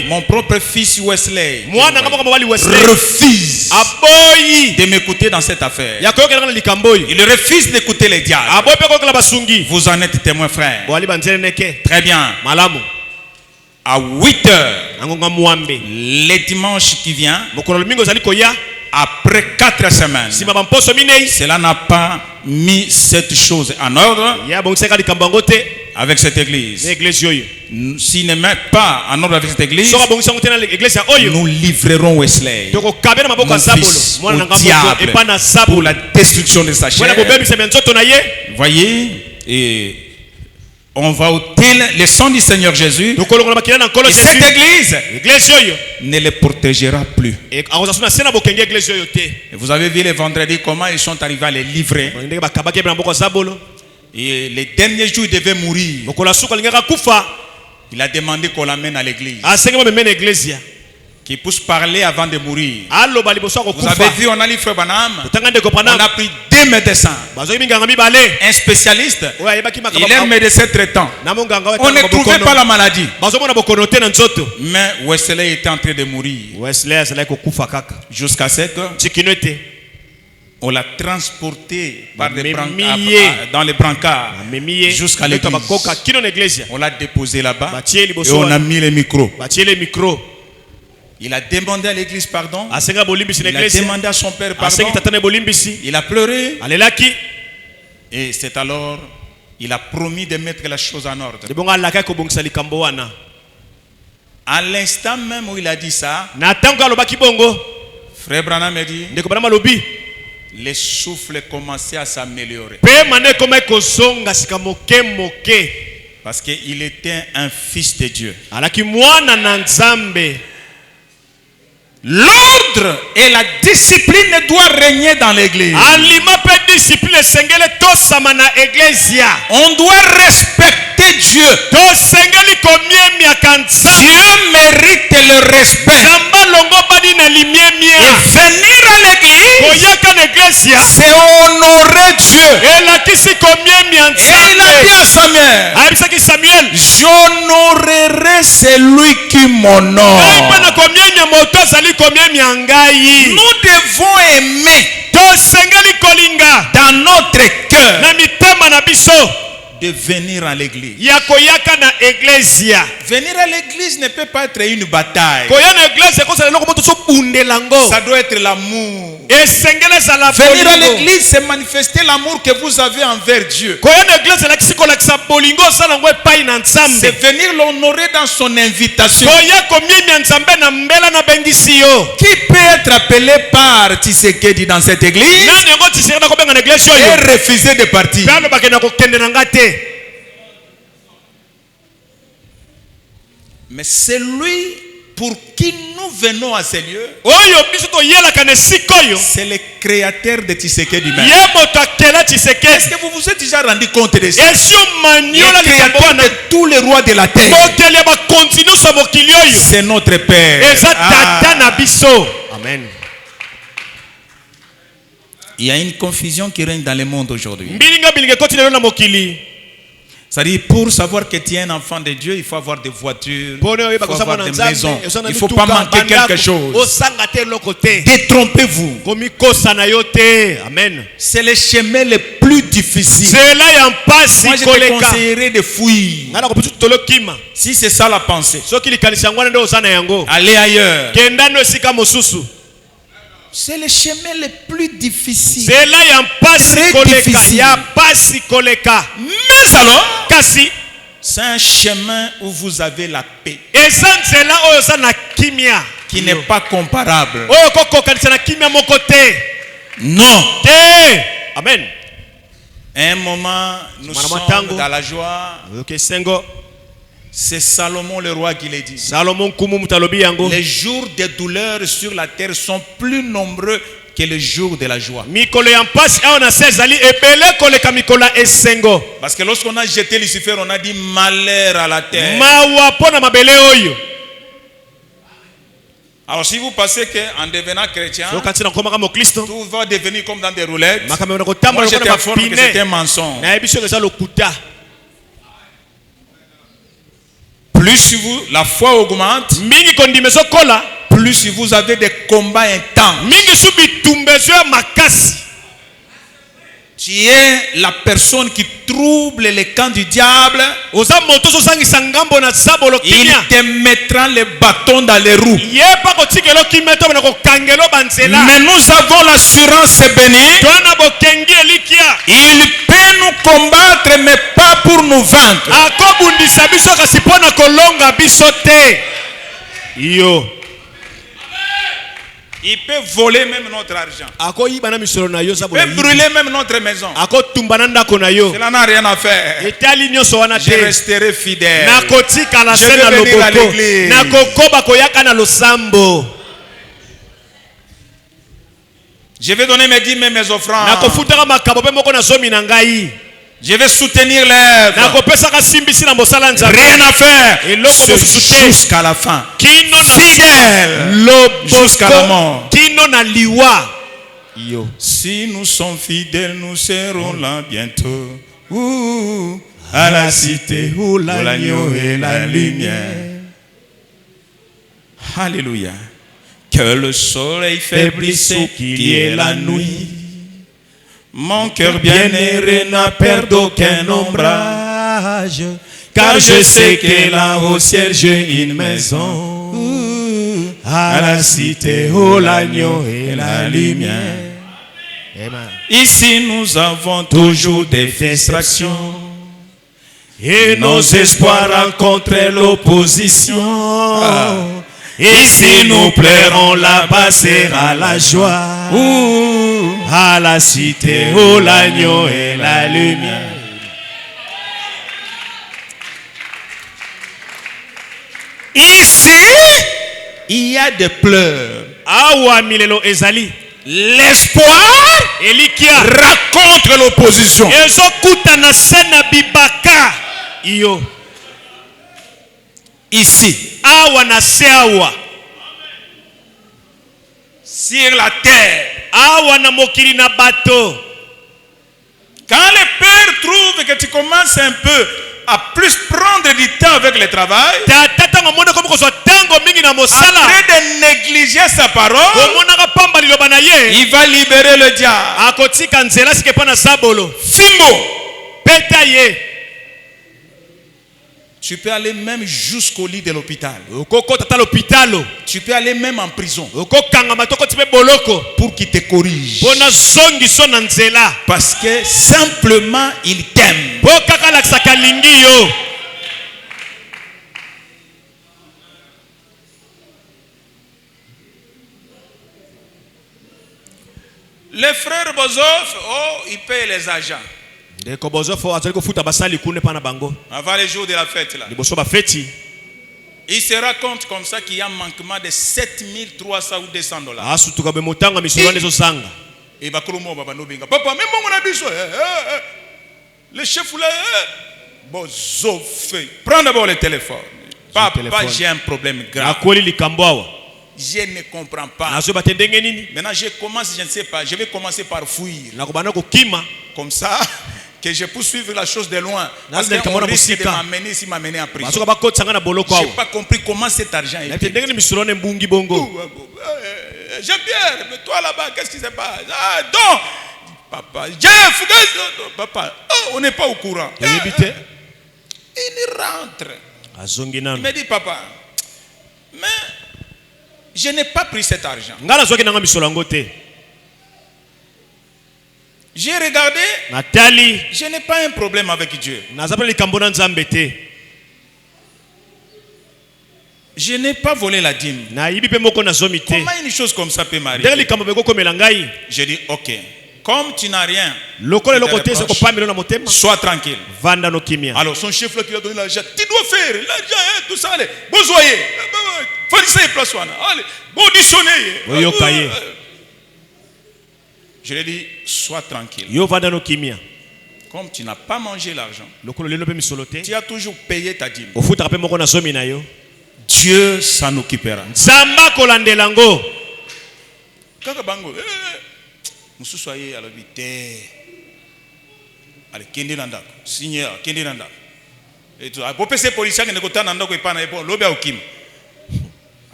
mon propre fils Wesley refuse de m'écouter dans cette affaire. Il refuse d'écouter les diables. Vous en êtes témoin, frère. Très bien. À 8 heures, les dimanches qui viennent, après 4 semaines, cela n'a pas mis cette chose en ordre avec cette église. S'il ne met pas en ordre avec cette église, nous livrerons Wesley, mon fils, au diable pour la destruction de sa chair. Voyez, et on va ôter le sang du Seigneur Jésus. Et cette église ne les protégera plus. Et vous avez vu les vendredis comment ils sont arrivés à les livrer. Et les derniers jours, il devait mourir. Il a demandé qu'on l'amène à l'église. Qu'il puisse parler avant de mourir. Vous avez vu, on a lu Frère Branham. On a pris 2 médecins. Un spécialiste. Il est un médecin traitant. On ne trouvait pas la maladie. Mais Wesley était en train de mourir. Jusqu'à ce que on l'a transporté par des dans les brancards jusqu'à l'église. On l'a déposé là-bas et on a mis les micros. Il a demandé à l'église pardon. Il a demandé à son père pardon. Il a pleuré. Et c'est alors il a promis de mettre la chose en ordre. À l'instant même où il a dit ça, Frère Branham a dit, les souffles commençaient à s'améliorer. Parce qu'il était un fils de Dieu. L'ordre et la discipline doivent régner dans l'église. On doit respecter Dieu. Dieu mérite le respect. Et venir à l'église, c'est honorer Dieu. Et il a dit à Samuel, j'honorerai celui qui m'honore. Nous devons aimer dans notre cœur de venir à l'église. Venir à l'église ne peut pas être une bataille. Ça doit être l'amour. Venir à l'église, c'est manifester l'amour que vous avez envers Dieu. C'est venir l'honorer dans son invitation. Qui peut être appelé par Tshisekedi dans cette église et refuser de partir? Mais celui pour qui nous venons à ces lieux, c'est le créateur de Tshisekedi même. Est-ce que vous vous êtes déjà rendu compte de ça? Le créateur de tous les rois de la terre, c'est notre Père. Amen. Il y a une confusion qui règne dans le monde aujourd'hui. C'est-à-dire, pour savoir que tu es un enfant de Dieu, il faut avoir des voitures, il faut avoir des maisons, il ne faut pas manquer quelque chose. Détrompez-vous. Amen. C'est le chemin le plus difficile. Moi, je te conseillerais de fuir. Si c'est ça la pensée, allez ailleurs. C'est le chemin le plus difficile. Très difficile. Mais alors, c'est un chemin où vous avez la paix qui n'est pas comparable. Non. Amen. À un moment, nous sommes dans la joie. C'est Salomon le roi qui l'a dit. Les jours de douleur sur la terre sont plus nombreux que les jours de la joie. Parce que lorsqu'on a jeté Lucifer, on a dit malheur à la terre. Alors si vous pensez qu'en devenant chrétien, tout va devenir comme dans des roulettes, moi je t'informe que c'est un mensonge. plus la foi augmente, plus vous avez des combats intenses. Tu es la personne qui trouble les camps du diable. Il te mettra les bâtons dans les roues. Mais nous avons l'assurance bénie. Il peut nous combattre, mais pas pour nous vaincre. Il peut voler même notre argent. Il peut brûler même notre maison. Cela n'a rien à faire. Je resterai fidèle. Je vais venir à l'église. Je vais donner mes dîmes et mes offrandes. Je vais soutenir l'œuvre. Rien à faire. Jusqu'à la fin. Fidèle. Jusqu'à la mort. Si nous sommes fidèles, nous serons là bientôt. À la cité où l'agneau et la lumière. Alléluia. Que le soleil faiblisse qu'il y ait la nuit. Mon cœur bien-aimé n'a peur d'aucun ombrage, car je sais que là au ciel j'ai une maison, à la cité où l'agneau et la lumière. Amen. Ici nous avons toujours des distractions, et nos espoirs rencontrent l'opposition. Ici nous pleurons, là-bas sera la joie. À la cité où l'agneau et la lumière. Ici, il y a des pleurs. L'espoir raconte l'opposition. Ici, sur la terre, quand les pères trouvent que tu commences un peu à plus prendre du temps avec le travail, après de négliger sa parole, il va libérer le diable. Fimbo. Tu peux aller même jusqu'au lit de l'hôpital. Tu peux aller même en prison pour qu'il te corrige. Parce que simplement il t'aime. Les frères Bozof, ils payent les agents. Avant les jours de la fête là, il se raconte comme ça qu'il y a un manquement de 7300 ou 200 $. Et papa, même on a besoin. Le chef là, Bozof, prends d'abord le téléphone. Papa, j'ai un problème grave. Je ne comprends pas. Maintenant, je commence, je ne sais pas. Je vais commencer par fuir. Comme ça, que je puisse suivre la chose de loin. Parce qu'on risque de m'amener ici, m'amener en prison. Je n'ai pas compris comment cet argent est. Jean-Pierre, mais toi là-bas, qu'est-ce qui se passe? Ah, donc, papa, Jeff, papa, on n'est pas au courant. Il rentre. Il me dit, papa, mais je n'ai pas pris cet argent. J'ai regardé. Je n'ai pas un problème avec Dieu. Je n'ai pas volé la dîme. Comment une chose comme ça peut m'arriver? J'ai dit, ok. Comme tu n'as rien, sois tranquille. Alors son chef là qui a donné l'argent, tu dois faire l'argent, tout ça. Allez, bon soyez. Allez, bon auditionner. Je lui ai dit, sois tranquille. Comme tu n'as pas mangé l'argent, tu as toujours payé ta dîme. Dieu s'en occupera. Soyez à l'habité. Allez, Kendi Nanda. Signé, Kendi Nanda. Et tout. Pour ces policiers qui ne sont pas dans le pas na lobe okim.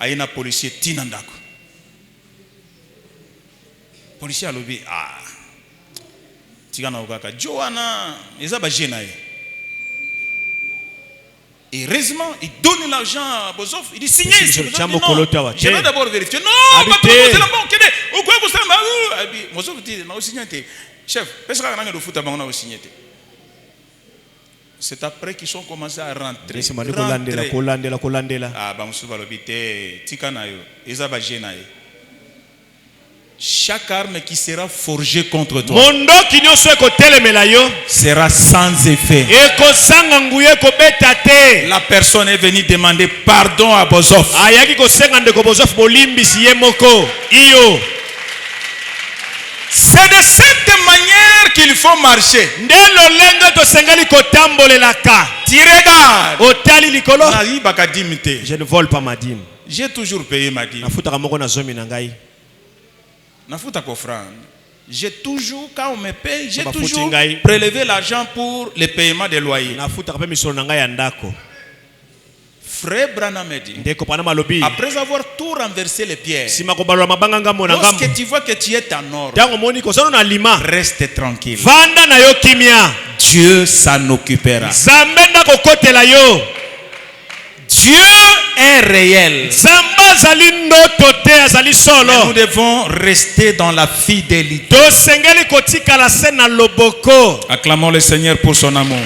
Aina policier tinandako. Policier lobe ah. Tigana okaka Joana, ils ont gêné. Et heureusement, il donne l'argent à Bozof. Il dit signez. Je vais d'abord vérifier. Non, pas c'est la banque. Bozof dit non, signé. Chef, parce que on a foot on a signé. C'est après qu'ils sont commencé à rentrer. Ah, bah monsieur Balobité, Tikana yo, ils ont gêné. Chaque arme qui sera forgée contre toi sera sans effet. La personne est venue demander pardon à Bozof. C'est de cette manière qu'il faut marcher. Tu regardes. Je ne vole pas ma dîme. J'ai toujours payé ma dîme. J'ai toujours, quand on me paye, j'ai toujours prélevé l'argent pour le paiement des loyers. Frère Branham dit, après avoir tout renversé les pierres, lorsque tu vois que tu es en ordre, reste tranquille. Dieu s'en occupera. Dieu est réel. Mais nous devons rester dans la fidélité. Acclamons le Seigneur pour son amour.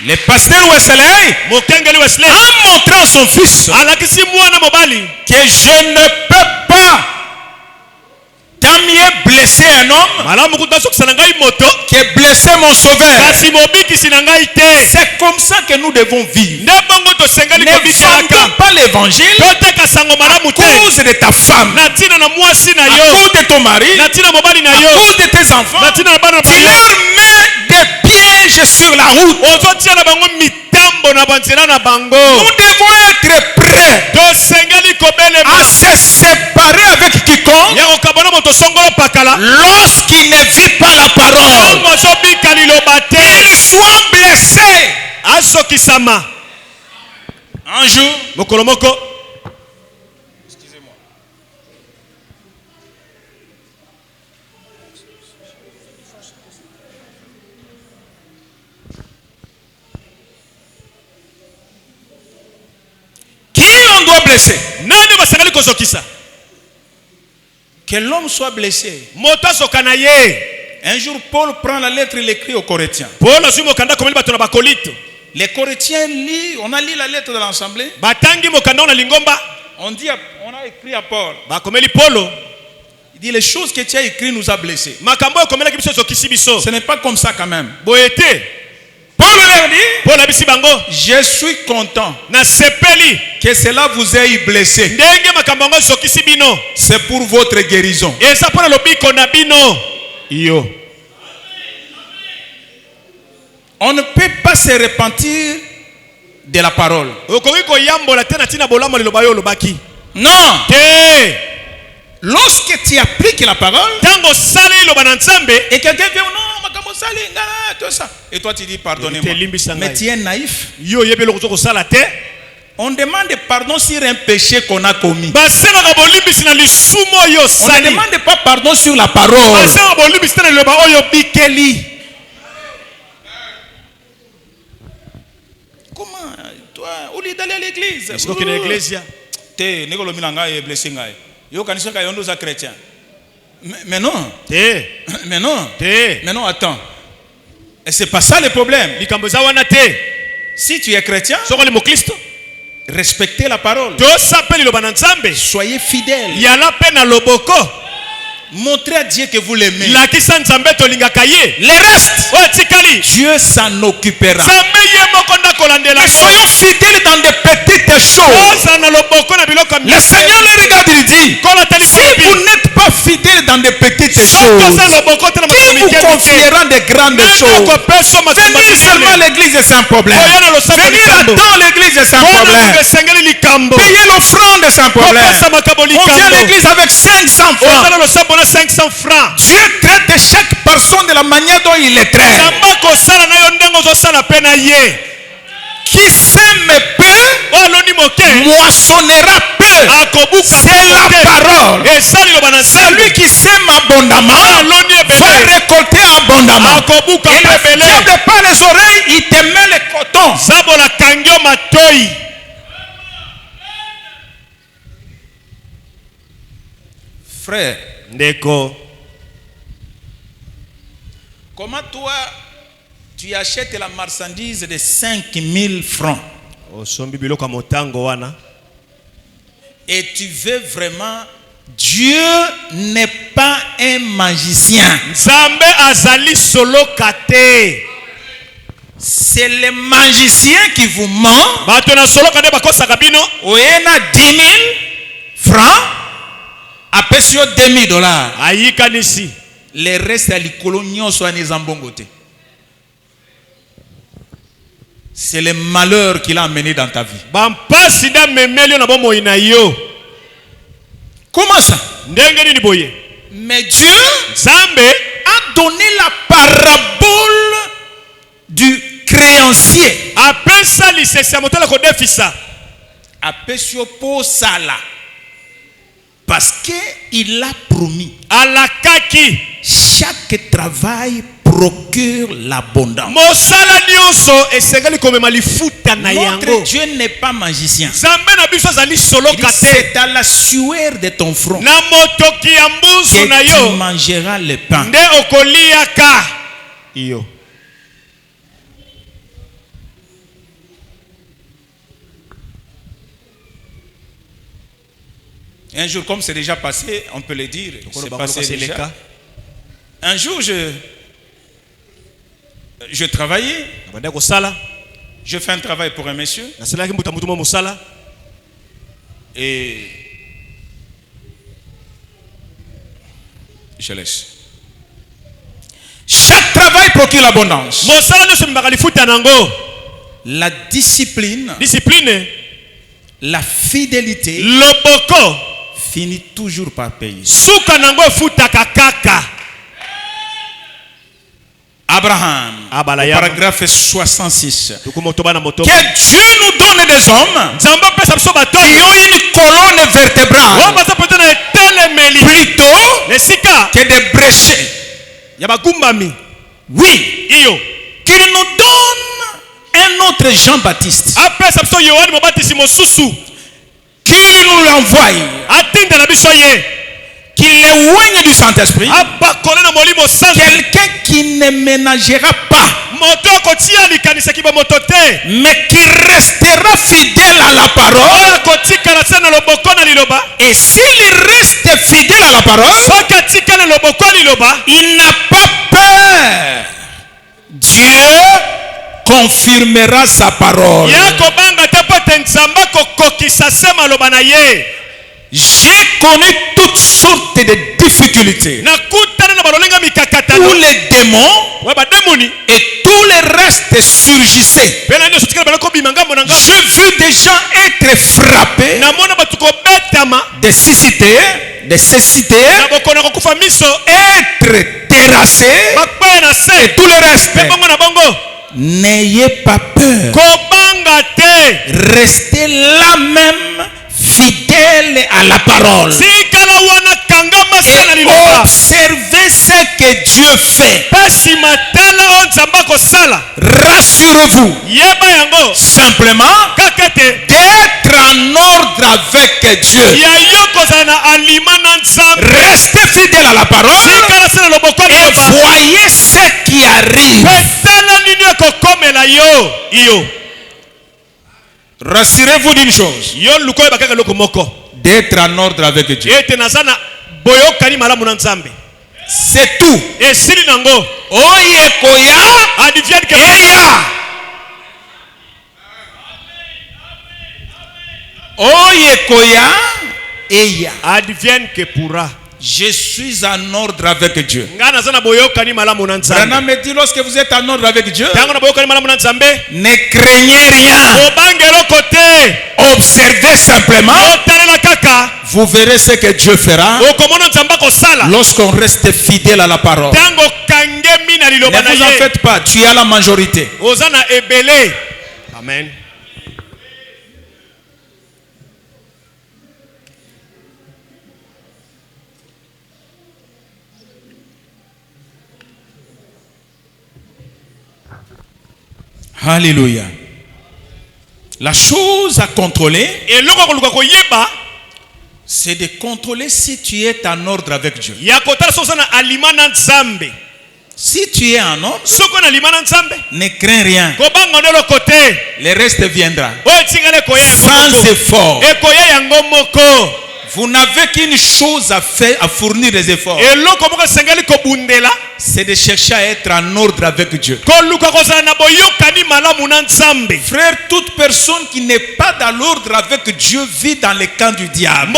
Le pasteur Wesley a montré à son fils que je ne peux pas tant mieux blesser un homme que blesser mon sauveur. C'est comme ça que nous devons vivre. Ne vendons pas l'évangile à cause de ta femme, à cause de ton mari, à cause de tes enfants. Tu leur mets des pièges sur la route. Nous devons être prêts à se séparer avec quiconque lorsqu'il ne vit pas la parole. Il soit blessé. Un jour, excusez-moi. Qui on doit blesser? Que l'homme soit blessé. Un jour, Paul prend la lettre et l'écrit aux Corinthiens. Les Corinthiens lisent, on a lu la lettre de l'Assemblée. On dit, on a écrit à Paul. Il dit les choses que tu as écrites nous a blessés. Ce n'est pas comme ça quand même. Paul leur dit, je suis content que cela vous ait blessé. C'est pour votre guérison. On ne peut pas se repentir de la parole. Non. Lorsque tu appliques la parole et quelqu'un vient, non, et toi tu dis pardonnez-moi, mais tu es naïf. On demande pardon sur un péché qu'on a commis. On ne demande pas pardon sur la parole. Comment toi, au lieu d'aller à l'église, est-ce qu'il y a une église? Mais non. Mais non, attends. Et c'est pas ça le problème. Si tu es chrétien, respectez la parole. Soyez fidèles. Montrez à Dieu que vous l'aimez. Le reste, Dieu s'en occupera. Mais soyons fidèles dans des petites choses. Le Seigneur le regarde et dit, si vous n'êtes pas fidèles dans des petites choses, qui vous confiera des grandes choses? Venir seulement à l'église, c'est un problème. Venir dans l'église, c'est un problème. Payer l'offrande, c'est un problème. On vient à l'église avec 500 francs. Dieu traite chaque personne de la manière dont il les traite. Qui sème peu moissonnera peu. C'est la parole. Celui qui sème abondamment va récolter abondamment. Et le diable par les oreilles, il te met le coton. Frère, comment toi tu achètes la marchandise de 5000 francs et tu veux vraiment... Dieu n'est pas un magicien. C'est le magicien qui vous ment. Ou il y a 10 000 francs. Après sur $2000. Les restes à l'icologne sont les ambongote. C'est le malheur qu'il a amené dans ta vie. Comment ça? Mais Dieu a donné la parabole du créancier. Parce qu'il a promis. Chaque travail procure l'abondance. Notre Dieu n'est pas magicien. C'est à la sueur de ton front que tu mangeras le pain. Un jour, comme c'est déjà passé, on peut le dire, c'est passé déjà. Un jour, je travaillais. Je fais un travail pour un monsieur. Et je laisse. Chaque travail procure l'abondance. La discipline, la fidélité finit toujours par payer. Abraham, paragraphe 66. Que Dieu nous donne des hommes qui ont une colonne vertébrale plutôt que des bréchets. Oui, qu'il nous donne un autre Jean-Baptiste qui nous l'envoie, qu'il éloigne du Saint-Esprit, quelqu'un qui ne ménagera pas, mais qui restera fidèle à la parole. Et s'il reste fidèle à la parole, il n'a pas peur. Dieu confirmera sa parole. J'ai connu toutes sortes de difficultés où les démons et tout le reste surgissaient. J'ai vu des gens être frappés, de cécité, être terrassés et tout le reste. N'ayez pas peur. Restez là même fidèle à la parole. Et observez ce que Dieu fait. Rassurez-vous simplement d'être en ordre avec Dieu. Restez fidèle à la parole et voyez ce qui arrive. Rassurez-vous d'une chose, d'être en ordre avec Dieu. C'est tout. Oye koya, eya. Oye koya, eya. Advienne que pourra. Je suis en ordre avec Dieu. Branham me dit, lorsque vous êtes en ordre avec Dieu, ne craignez rien. Observez simplement. Vous verrez ce que Dieu fera lorsqu'on reste fidèle à la parole. Ne vous en faites pas, tu es à la majorité. Amen. Alléluia. La chose à contrôler, c'est de contrôler si tu es en ordre avec Dieu. Si tu es en ordre, ne crains rien. Le reste viendra. Sans effort. Vous n'avez qu'une chose à faire, à fournir des efforts. C'est de chercher à être en ordre avec Dieu. Frère, toute personne qui n'est pas dans l'ordre avec Dieu vit dans le camp du diable.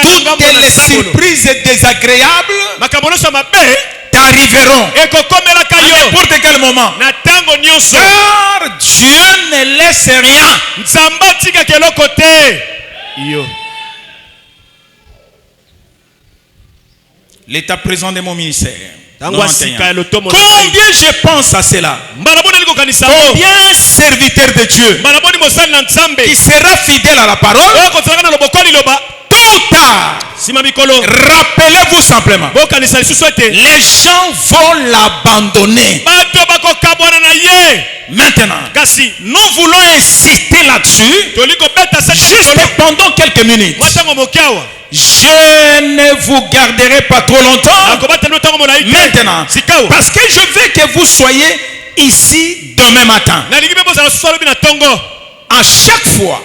Toutes les surprises désagréables t'arriveront à n'importe quel moment. Car Dieu ne laisse rien. L'état présent de mon ministère. Combien je pense à cela? Combien serviteur de Dieu qui sera fidèle à la parole? Tôt ou tard, rappelez-vous simplement, les gens vont l'abandonner. Maintenant, nous voulons insister là-dessus juste pendant quelques minutes. Je ne vous garderai pas trop longtemps maintenant, parce que je veux que vous soyez ici demain matin. À chaque fois,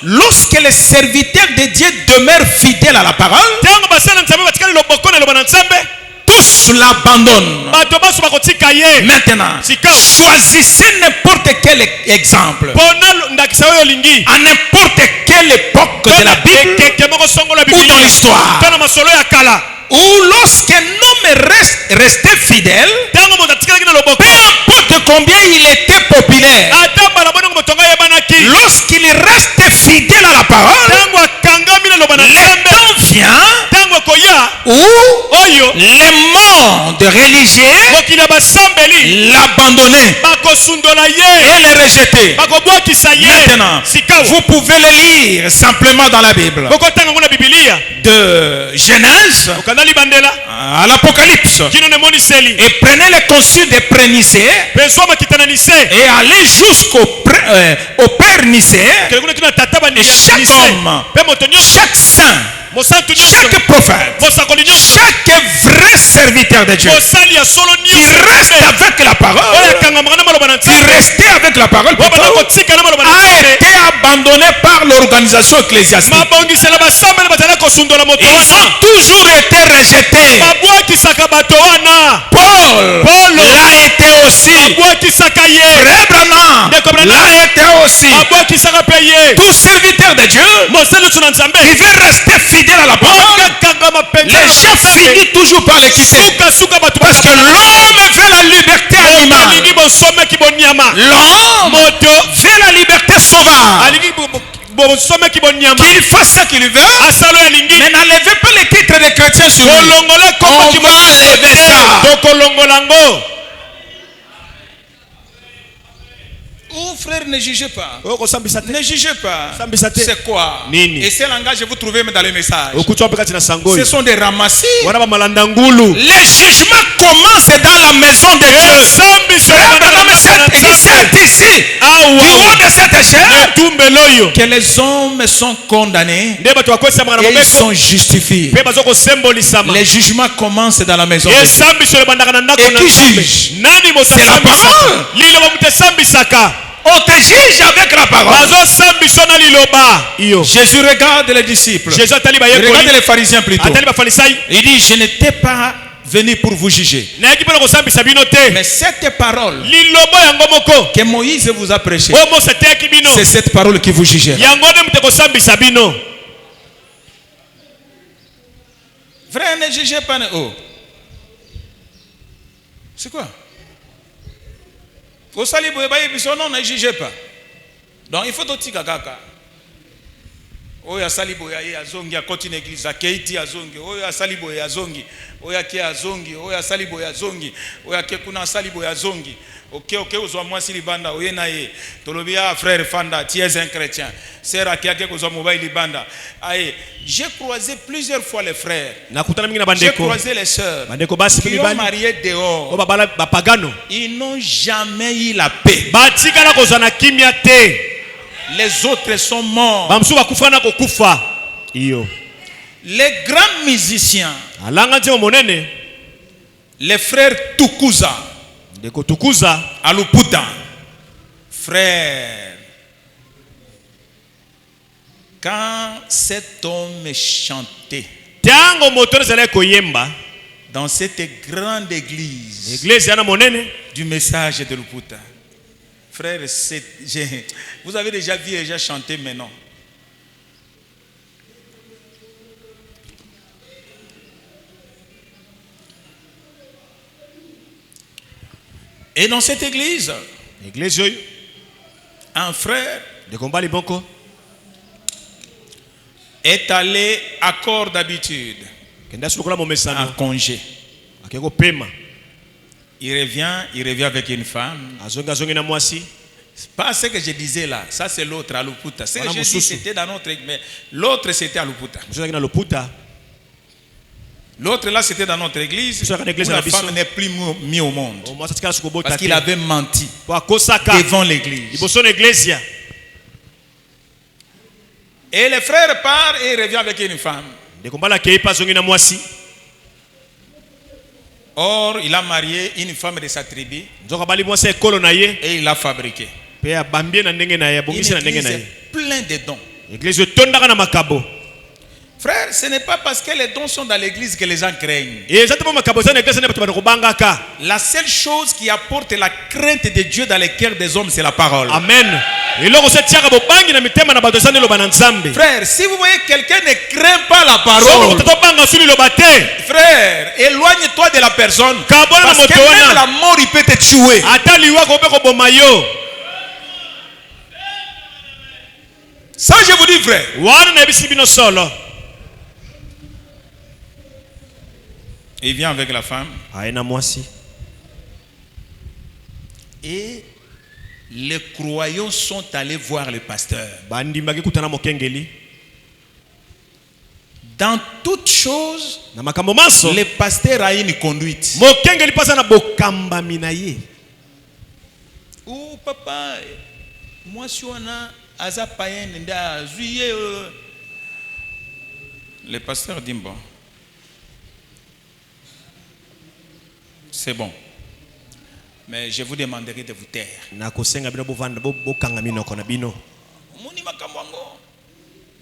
lorsque les serviteurs de Dieu demeurent fidèles à la parole, tous l'abandonnent. Maintenant, choisissez n'importe quel exemple, à n'importe quelle époque de la Bible ou dans l'histoire, ou lorsqu'un homme restait fidèle, peu importe combien il était populaire, lorsqu'il reste fidèle à la parole, le temps vient où les mondes religieux l'abandonner et le rejeter. Maintenant, vous pouvez le lire simplement dans la Bible, de Genèse à l'Apocalypse, et prenez le concile des Prénicée et allez jusqu'au Père Nicée, et chaque homme, chaque saint, chaque prophète, chaque vrai serviteur de Dieu qui reste avec la parole, qui restait avec la parole, a été abandonné par l'organisation ecclésiastique. Ils ont toujours été rejetés. Paul l'a été aussi. Frère Branham l'a été aussi. Tout serviteur de Dieu, il veut rester fidèle à la parole. Les gens finissent toujours par le quitter, parce que l'homme veut la liberté animale. L'homme veut la liberté sauvage. Qu'il fasse ce qu'il veut, mais n'enlevez pas les titres de chrétien sur lui. On va enlever ça. Oh frère, ne jugez pas. Ne jugez pas. C'est quoi? Et ce langage vous trouvez dans les messages. Ce sont des ramassis. Les jugements commencent dans la maison de Dieu. Cette église est ici. Du haut de cette échelle, que les hommes sont condamnés et ils sont justifiés. Les jugements commencent dans la maison de Dieu. Et qui juge? C'est la parole. On te juge avec la parole. Jésus regarde les disciples. Il regarde les pharisiens plutôt. Il dit, je n'étais pas venu pour vous juger, mais cette parole que Moïse vous a prêchée, c'est cette parole qui vous jugera. Frère, ne jugez pas. Oh. C'est quoi? Au salibo, non, ne jugez pas. Donc il faut tout kaka. Oya salibo ya azongi a continue église a keiti azongi. Oya salibo ya azongi. Oya ke azongi. Oya salibo ya azongi. Oya ke kuna salibo ya azongi. Ok, uzwa mwasi libanda oyena ye. Tolobia frère Fanda, tu es un chrétien. Sera qui a quelque chose mobile libanda. Aïe, j'ai croisé plusieurs fois les frères. J'ai croisé les sœurs. Qui ont marié dehors. Ils n'ont jamais eu la paix. Les autres sont morts. Les grands musiciens, les frères Tukuza, Aluputa, frère, quand cet homme chantait dans cette grande église du message de Luputa, frère, vous avez déjà vu et déjà chanté maintenant. Et dans cette église, un frère est allé à corps d'habitude, en congé. Il revient avec une femme. Pas ce que je disais là, ça c'est l'autre à Luputa. Ce que je dis c'était dans notre église, mais l'autre c'était à Luputa. L'autre là c'était dans notre église où la femme n'est plus mise au monde parce qu'il avait menti devant l'église. Et le frère part et il revient avec une femme. Or il a marié une femme de sa tribu et il l'a fabriqué. Une église plein de dons. Frère, ce n'est pas parce que les dons sont dans l'église que les gens craignent. La seule chose qui apporte la crainte de Dieu dans les cœurs des hommes, c'est la parole. Amen. Frère, si vous voyez quelqu'un ne craint pas la parole, frère, éloigne-toi de la personne. Parce que même la mort, il peut te tuer. Ça, je vous dis, frère. Il vient avec la femme. Et les croyants sont allés voir le pasteur. Dans toutes choses, le pasteur a une conduite. Oh papa, moi si on a azapayen nda zuye. Le pasteur dit bon. C'est bon. Mais je vous demanderai de vous taire.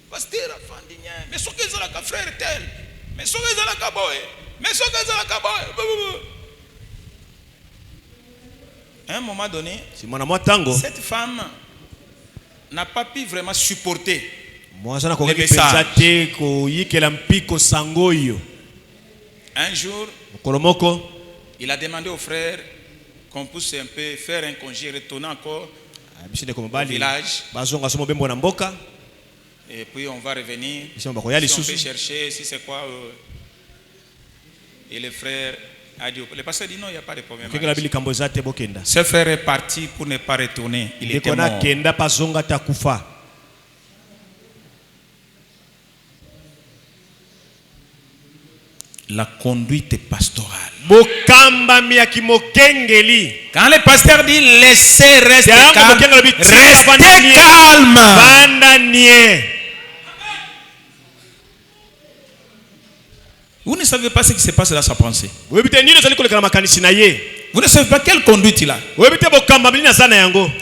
Pasteur afandinye. Mais ce que c'est la frère tel. Mais ce que c'est la kaboy. Mais ce que c'est la kaboy. À un moment donné, cette femme n'a pas pu vraiment supporter le message. Un jour, il a demandé au frère qu'on puisse un peu faire un congé, retourner encore au village. Et puis on va revenir. Si on peut chercher, si c'est quoi. Et le frère a dit, le pasteur dit non, il n'y a pas de problème. Ce frère est parti pour ne pas retourner. Il était mort. La conduite pastorale. Quand le pasteur dit laissez rester calme, restez calme. Vous ne savez pas ce qui se passe dans sa pensée. Vous ne savez pas quelle conduite il a.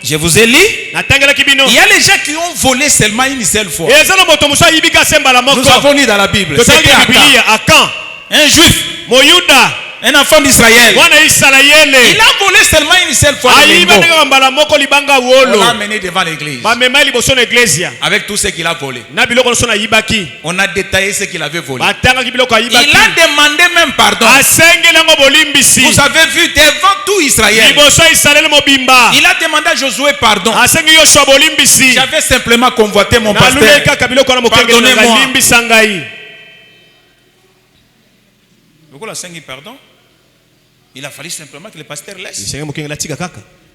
Je vous ai lu. Il y a les gens qui ont volé seulement une seule fois. Nous avons lu dans la Bible. C'était à quand? Un juif Un enfant d'Israël. Il a volé seulement une seule fois. On l'a amené devant l'église. Avec tout ce qu'il a volé. On a détaillé ce qu'il avait volé. Il a demandé même pardon. Vous avez vu devant tout Israël. Il a demandé à Josué pardon. J'avais simplement convoité mon pasteur. Pardonnez-moi. Pardon. Il a fallu simplement que le pasteur laisse.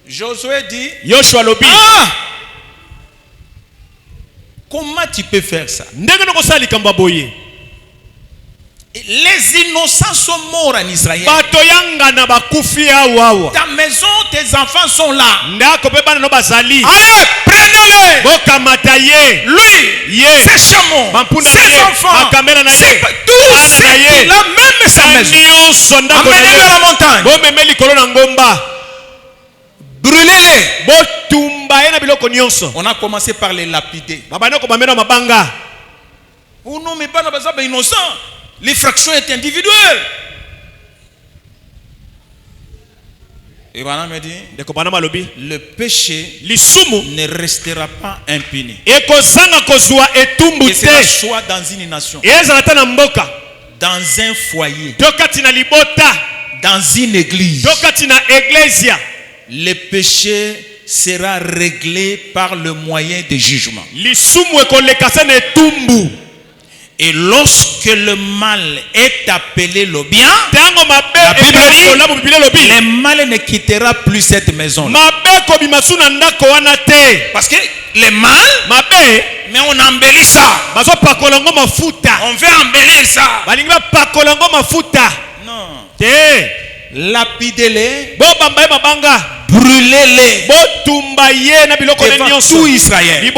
Josué dit, ah, comment tu peux faire ça? Les innocents sont morts en Israël. Ta maison, tes enfants sont là. Allez, prenez-les. Lui, ses chameaux, ses enfants, c'est tout ce qu'il a, même sa maison. Amenez-les à la montagne. Brûlez-les. On a commencé par les lapider. Oh non, mais pas innocent. L'effraction est individuelle. Et Bana me dit, le péché ne restera pas impuni. Et que cela soit dans une nation, dans un foyer, dans une église. Le péché sera réglé par le moyen de jugement. Et lorsque le mal est appelé le bien, la Bible dit, le mal ne quittera plus cette maison. Parce que le mal, mais on embellit ça. On veut embellir ça. Non. Lapidez-les, brûlez-les devant tout Israël.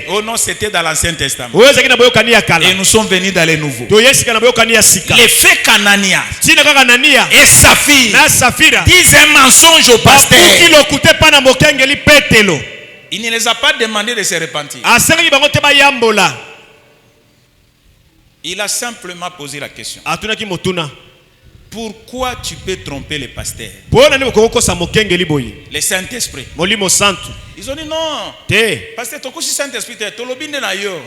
Oh non, c'était dans l'Ancien Testament. Et nous sommes venus dans les nouveaux. Les frères Canania et Saphir disent un mensonge au pasteur. Il ne les a pas demandé de se repentir. Il a simplement posé la question. Pourquoi tu peux tromper les pasteurs? Le Saint-Esprit. Ils ont dit non. Pasteur, tu es Saint-Esprit. Tu es na yo.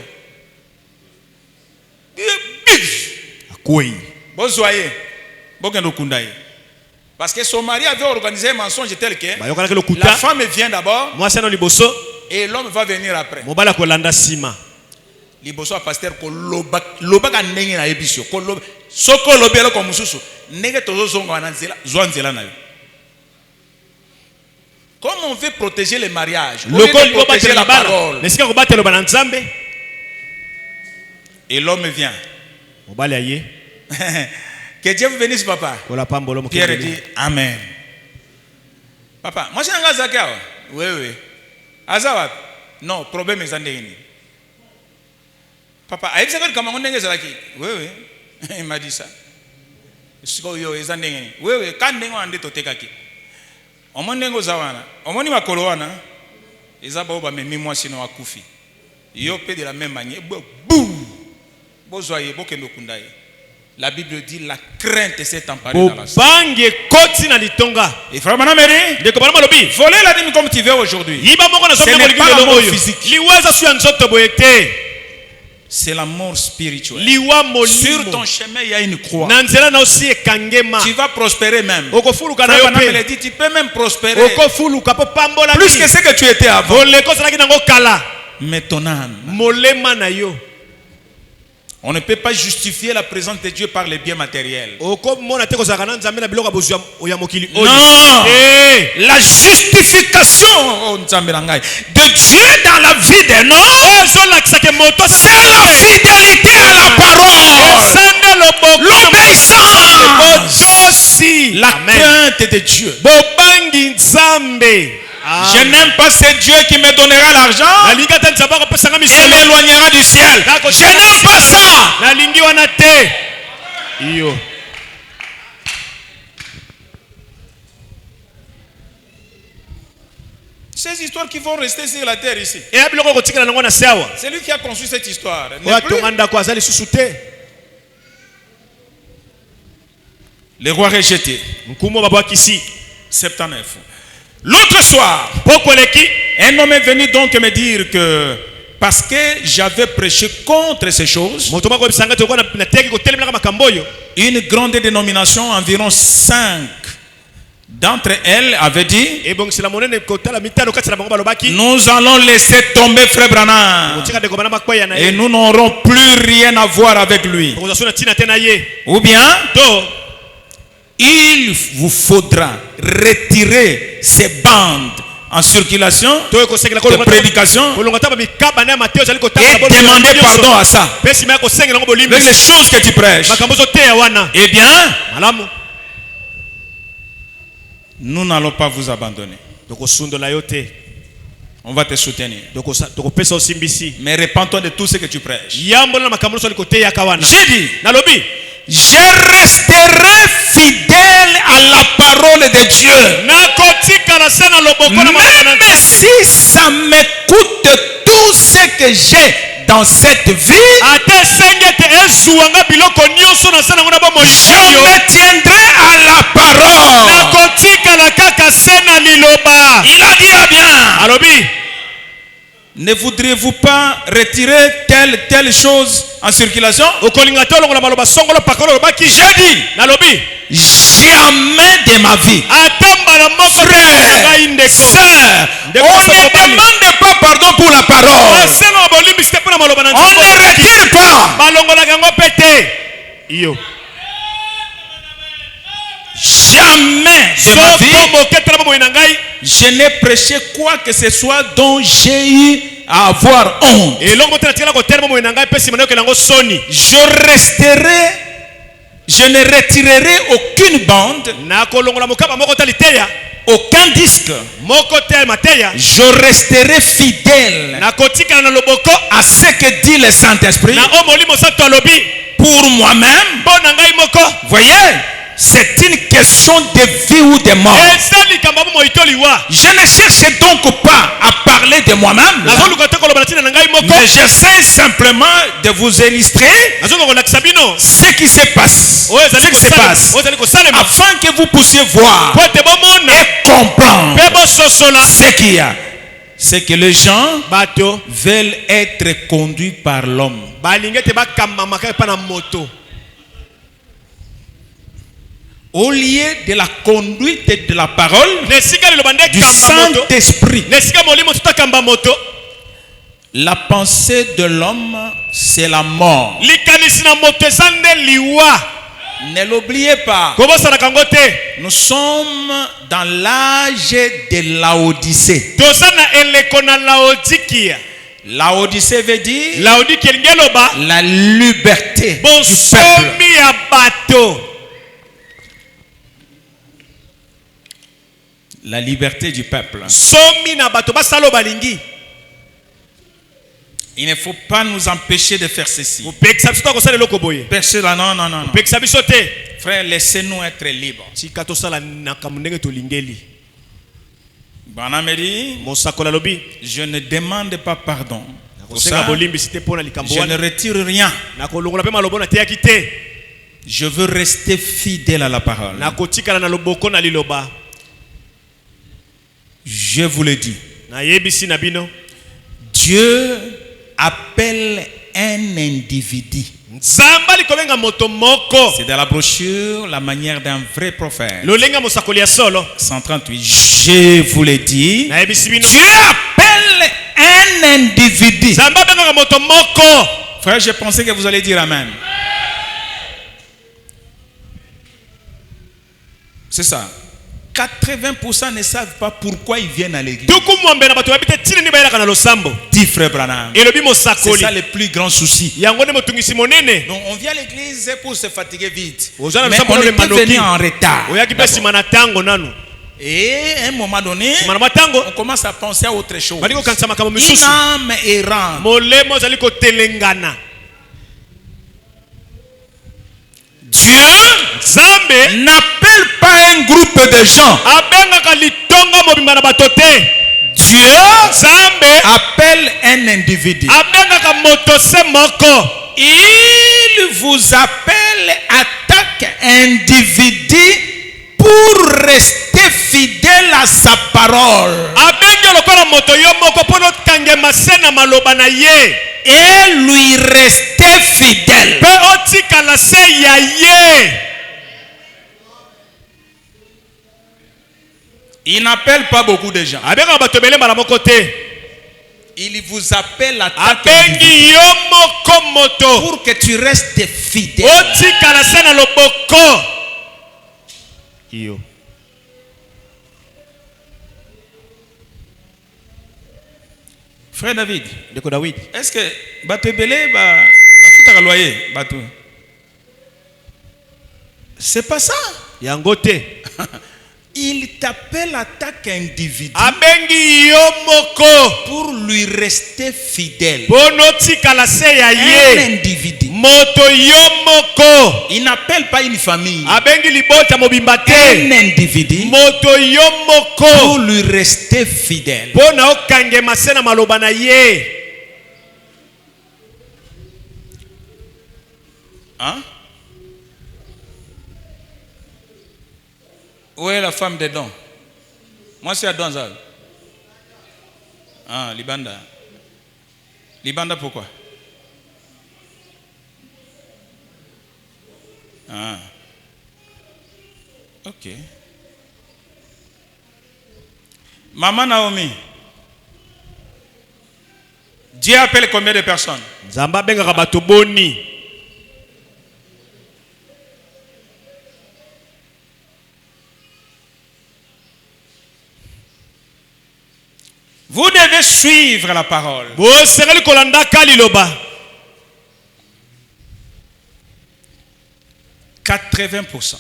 Parce que son mari avait organisé un mensonge tel que la femme vient d'abord et l'homme va venir après. Liboso pasteur ko loba ka ndenge na ebisio ko loba soko lobelo ko mususu ndenge tozo zonga na nzela zwanzela na yo. Comme on veut protéger le mariage, on veut protéger la parole. Et l'homme vient. Que Dieu vous bénisse, papa. Pierre dit amen. Papa, moi j'ai un gars zakao. Oui. Azawat. Non, problème est andeni. Papa, oui, il m'a dit ça. Oui, quand on tekaki. Omondengo zawana. Omoni makolo wana. Ezaba oba memi mwasi no akufi. Yo pe de la même manière. Boum. Bozoye bokendo kundaye. La Bible dit la crainte s'est emparée dans la salle. Et frère Manameri, voler la dîme comme tu veux aujourd'hui. Ce n'est pas la mort physique. C'est la mort spirituelle. Sur ton chemin, il y a une croix. Tu vas prospérer même. Frère dit, tu peux même prospérer. Plus que ce que tu étais avant. Mais ton âme. On ne peut pas justifier la présence de Dieu par les biens matériels. Non. La justification de Dieu dans la vie d'un homme, c'est la fidélité à la parole, l'obéissance, la crainte de Dieu. Je n'aime pas ce Dieu qui me donnera l'argent et m'éloignera du ciel. Je n'aime pas ça. Ces histoires qui vont rester sur la terre ici. C'est lui qui a conçu cette histoire. Le roi rejeté. 79. L'autre soir, un homme est venu donc me dire que parce que j'avais prêché contre ces choses, une grande dénomination, environ 5 d'entre elles avaient dit: nous allons laisser tomber Frère Branham et nous n'aurons plus rien à voir avec lui. Ou bien il vous faudra retirer ces bandes en circulation de prédication et demander pardon à ça avec les choses que tu prêches. Eh bien, nous n'allons pas vous abandonner. On va te soutenir. Mais répands-toi de tout ce que tu prêches. J'ai dit, je resterai fidèle à la parole de Dieu. Même si ça me coûte tout ce que j'ai dans cette vie, je me tiendrai à la parole. Il a dit bien. Ne voudriez-vous pas retirer telle chose en circulation? J'ai dit, jamais de ma vie, frère, sœur, on ne demande pas pardon pour la parole. On ne retire pas. Jamais de ma vie, je n'ai prêché quoi que ce soit dont j'ai eu à avoir honte. Je ne retirerai aucune bande, aucun disque. Je resterai fidèle à ce que dit le Saint-Esprit pour moi-même. Voyez, c'est une question de vie ou de mort. Je ne cherche donc pas à parler de moi-même, mais j'essaie simplement de vous illustrer ce qui se passe, afin que vous puissiez voir et comprendre ce qu'il y a. C'est que les gens veulent être conduits par l'homme. Au lieu de la conduite de la parole du Saint-Esprit. La pensée de l'homme, c'est la mort. Ne l'oubliez pas. Nous sommes dans l'âge de Laodicée. Laodicée veut dire la liberté du peuple. La liberté du peuple. Il ne faut pas nous empêcher de faire ceci. Péché là, non. Frère, laissez-nous être libres. Branham dit, je ne demande pas pardon. Je ne retire rien. Je veux rester fidèle à la parole. Je vous le dis. Dieu appelle un individu. C'est dans la brochure La manière d'un vrai prophète. 138. Je vous le dis. Dieu appelle un individu. Frère, je pensais que vous allez dire Amen. C'est ça. 80% ne savent pas pourquoi ils viennent à l'église. Dit Frère Branham. C'est ça le plus grand souci. Donc on vient à l'église pour se fatiguer vite. Mais on est venu en retard. Et à un moment donné, on commence à penser à autre chose. Une âme errante. Dieu n'appelle pas un groupe de gens. Dieu appelle un individu. Il vous appelle à attaque individu pour rester fidèle à sa parole. Et lui rester fidèle. Il n'appelle pas beaucoup de gens. Il vous appelle à pour que tu restes fidèle. Frère David, est-ce que c'est pas ça? Il t'appelle à ta individu pour lui rester fidèle. Un individu. Il n'appelle pas une famille. Un individu pour lui rester fidèle. Hein? Où est la femme des dons? Moi, c'est à Donzal. Ah, Libanda. Libanda, pourquoi? Ah. Ok. Maman Naomi. Dieu appelle combien de personnes? Zamba benga rabato boni. Vous devez suivre la parole. 80%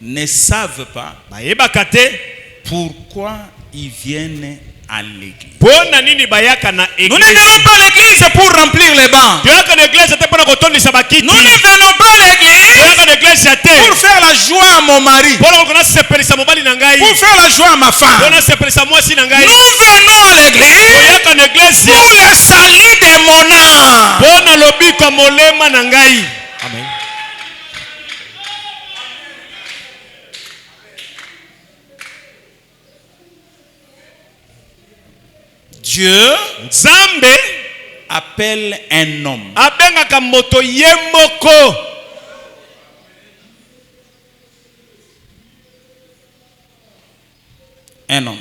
ne savent pas pourquoi ils viennent à l'église. Nous ne venons pas à l'église pour remplir les bancs. Nous ne venons pas à l'église pour faire la joie à mon mari, pour faire la joie à ma femme. Nous venons à l'église pour le salut de mon âme. Amen. Dieu appelle un homme. Un homme.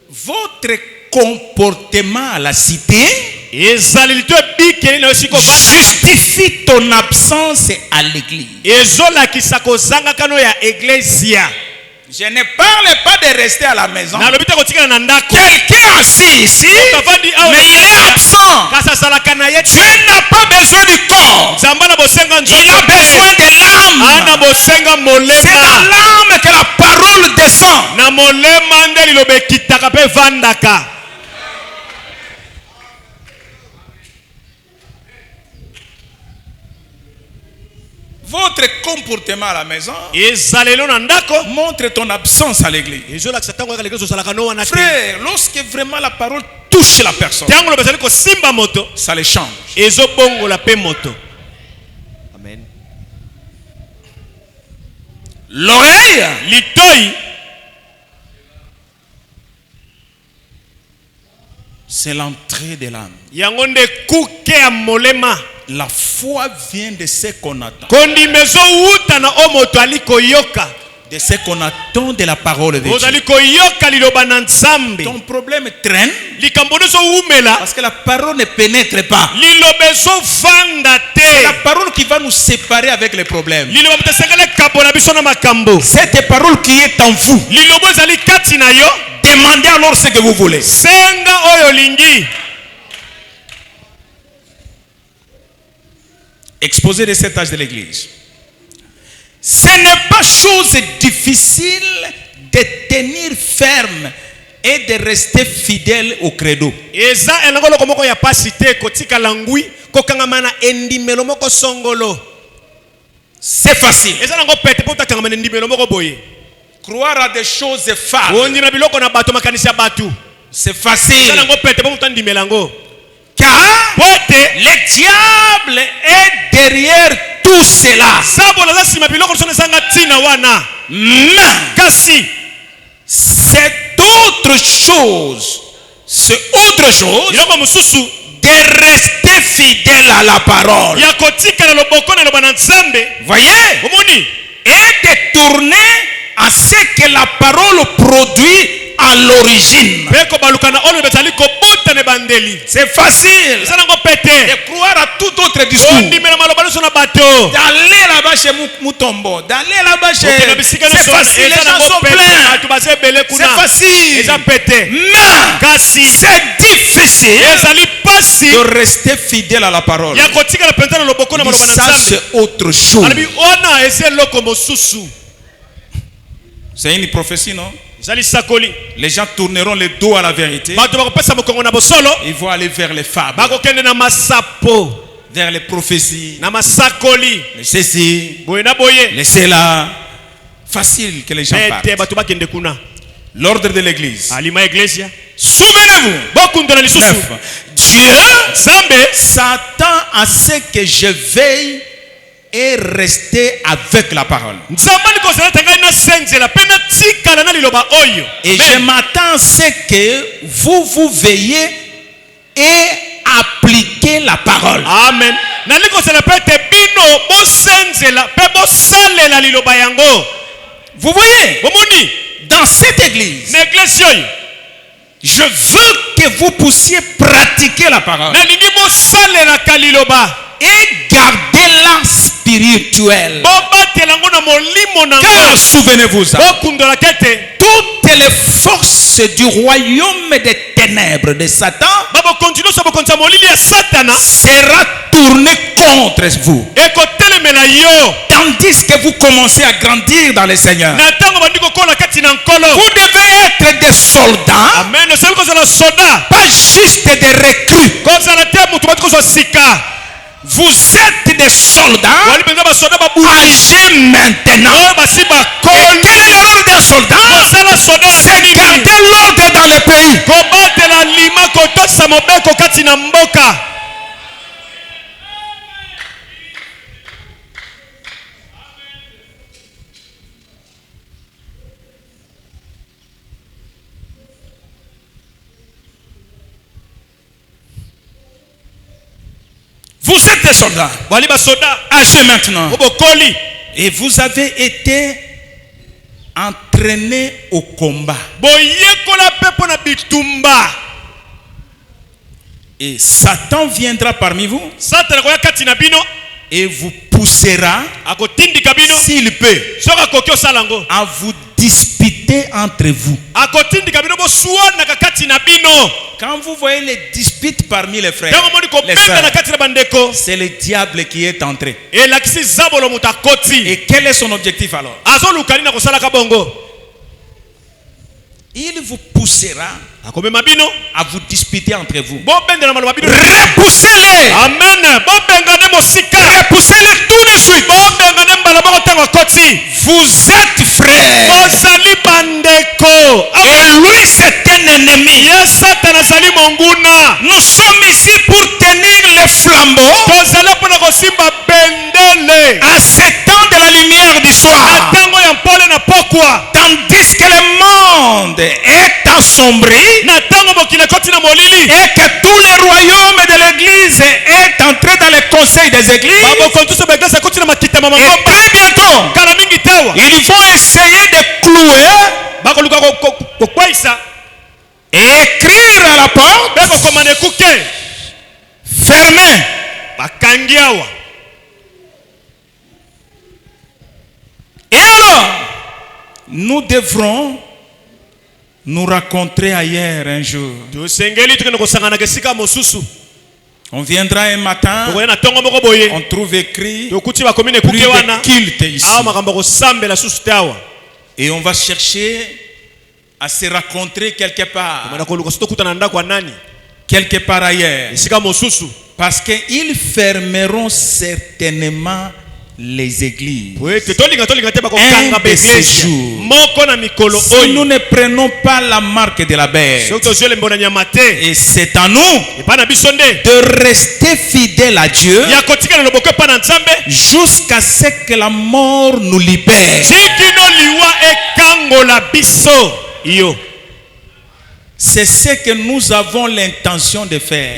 Votre comportement à la cité justifie ton absence à l'église. Je ne parle pas de rester à la maison. Quelqu'un assis ici, mais il est absent. Dieu n'a pas besoin du corps. Il a besoin de l'âme. C'est dans l'âme que la parole descend. Votre comportement à la maison montre ton absence à l'église. Frère, lorsque vraiment la parole touche la personne, ça les change. Amen. L'oreille, c'est l'entrée de l'âme. La foi vient de ce qu'on attend. De ce qu'on attend de la parole de Dieu. Ton problème traîne parce que la parole ne pénètre pas. C'est la parole qui va nous séparer avec les problèmes. Cette parole qui est en vous. Demandez alors ce que vous voulez. Exposé de cet âge de l'église. Ce n'est pas chose difficile de tenir ferme et de rester fidèle au credo. C'est facile. Croire à des choses fables. C'est facile. Car le diable est derrière tout cela. Mais c'est autre chose. C'est autre chose de rester fidèle à la parole. Voyez? Et de tourner à ce que la parole produit à l'origine. C'est facile de croire à tout autre discours. D'aller là-bas chez Mutombo, d'aller là-bas chez... C'est facile, les gens sont pleins. C'est facile. Mais c'est difficile de rester fidèle à la parole. Ça, c'est autre chose. C'est une prophétie, non? Les gens tourneront le dos à la vérité. Ils vont aller vers les fables, vers les prophéties, les ceci, les cela. Facile que les gens partent. L'ordre de l'église. Souvenez-vous. Dieu s'attend à ce que je veille et rester avec la parole. Et je m'attends à ce que vous veillez et appliquez la parole. Amen. Vous voyez, dans cette église, je veux que vous puissiez pratiquer la parole et garder-la spirituelle. Car souvenez-vous ça, toutes les forces du royaume des ténèbres de Satan sera tournées contre vous. Tandis que vous commencez à grandir dans le Seigneur, vous devez être des soldats, pas juste des recrues. Vous êtes des soldats âgés maintenant. Et quel est le rôle d'un soldat? C'est garder l'ordre dans le pays. Vous êtes des soldats âgés maintenant. Et vous avez été entraînés au combat. Et Satan viendra parmi vous et vous poussera, s'il peut, à vous disputer entre vous. Quand vous voyez les disputes parmi les frères, c'est le diable qui est entré. Et quel est son objectif alors? Il vous poussera à vous disputer entre vous. Repoussez-les. Amen. Repoussez-les tout de suite. Vous êtes frères. Et lui c'est un ennemi. Nous sommes ici pour tenir les flambeaux à ce temps de la lumière du soir. Tandis que le monde est ensombré et que tout le royaume de l'église est entré dans le conseil des églises. Et très bientôt, ils vont essayer de clouer et écrire à la porte fermée. Et alors, nous devrons nous rencontrer ailleurs un jour. On viendra un matin, on trouve écrit plus de culte ici. Et on va chercher à se rencontrer quelque part. Quelque part ailleurs. Parce qu'ils fermeront certainement les églises. Un de ces jours, si nous ne prenons pas la marque de la bête, et c'est à nous de rester fidèles à Dieu jusqu'à ce que la mort nous libère. C'est ce que nous avons l'intention de faire.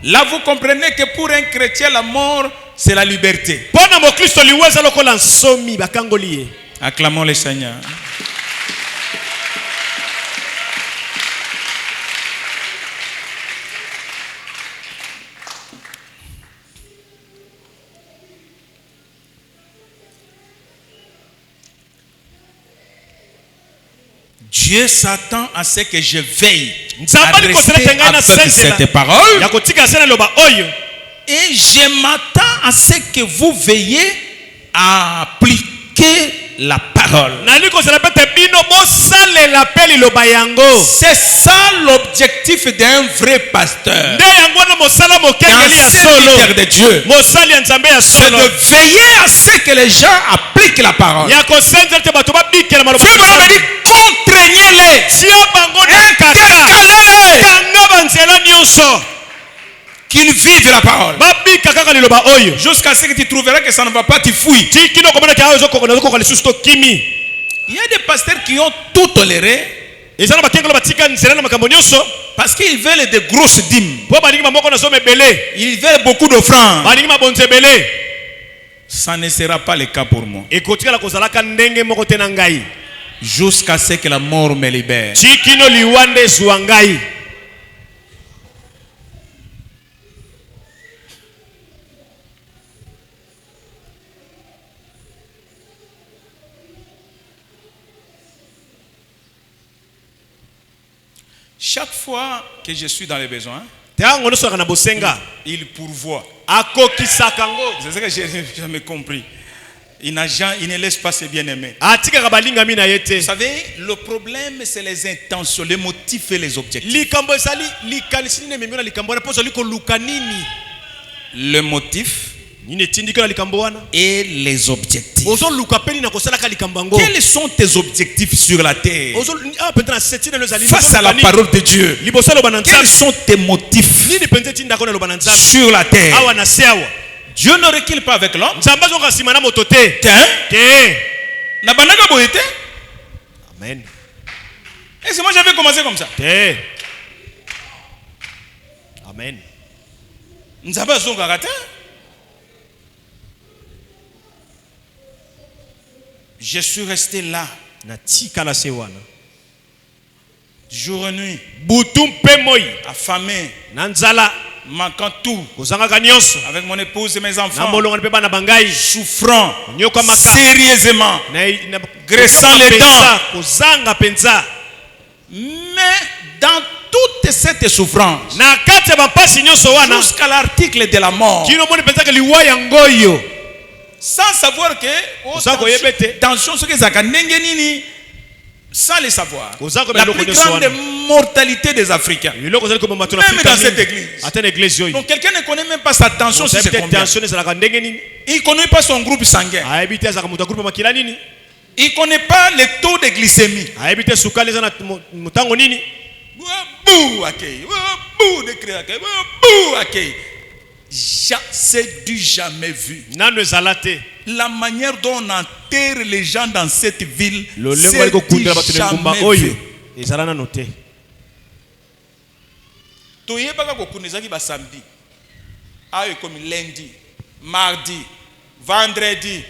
Là, vous comprenez que pour un chrétien, la mort, c'est la liberté. Acclamons le Seigneur. Dieu s'attend à ce que je veille à rester avec cette parole. Et je m'attends à ce que vous veillez à appliquer la parole. C'est ça l'objectif d'un vrai pasteur, d'un serviteur de Dieu. C'est de veiller à ce que les gens appliquent la parole. Contraignez-les, qu'ils vivent la parole. Jusqu'à ce que tu trouveras que ça ne va pas, tu fouilles. Il y a des pasteurs qui ont tout toléré parce qu'ils veulent de grosses dîmes. Ils veulent beaucoup d'offrandes. Ça ne sera pas le cas pour moi. Jusqu'à ce que la mort me libère. Chaque fois que je suis dans les besoins, il pourvoit. C'est ce que j'ai jamais compris. Il ne laisse pas ses bien-aimés. Vous savez, le problème, c'est les intentions, les motifs et les objectifs. Le motif et les objectifs. Quels sont tes objectifs sur la terre face à la parole de Dieu? Quels sont tes motifs sur la terre? Dieu ne recule pas avec l'homme. Amen. Et c'est moi j'avais commencé comme ça. Amen. Je suis resté là. Jour et nuit. Affamé. Manquant tout. Avec mon épouse et mes enfants. Souffrant. Sérieusement. Graissant les dents. Mais dans toute cette souffrance, jusqu'à l'article de la mort, sans savoir que tension ce que ça sans le savoir, la plus grande mortalité des Africains, même dans cette église. Donc quelqu'un ne connaît même pas sa tension, si c'est combien. Il ne connaît pas son groupe sanguin. Il ne connaît pas le taux de glycémie. C'est du jamais vu. La manière dont on enterre les gens dans cette ville, c'est du jamais vu. Samedi, comme lundi, mardi, vendredi,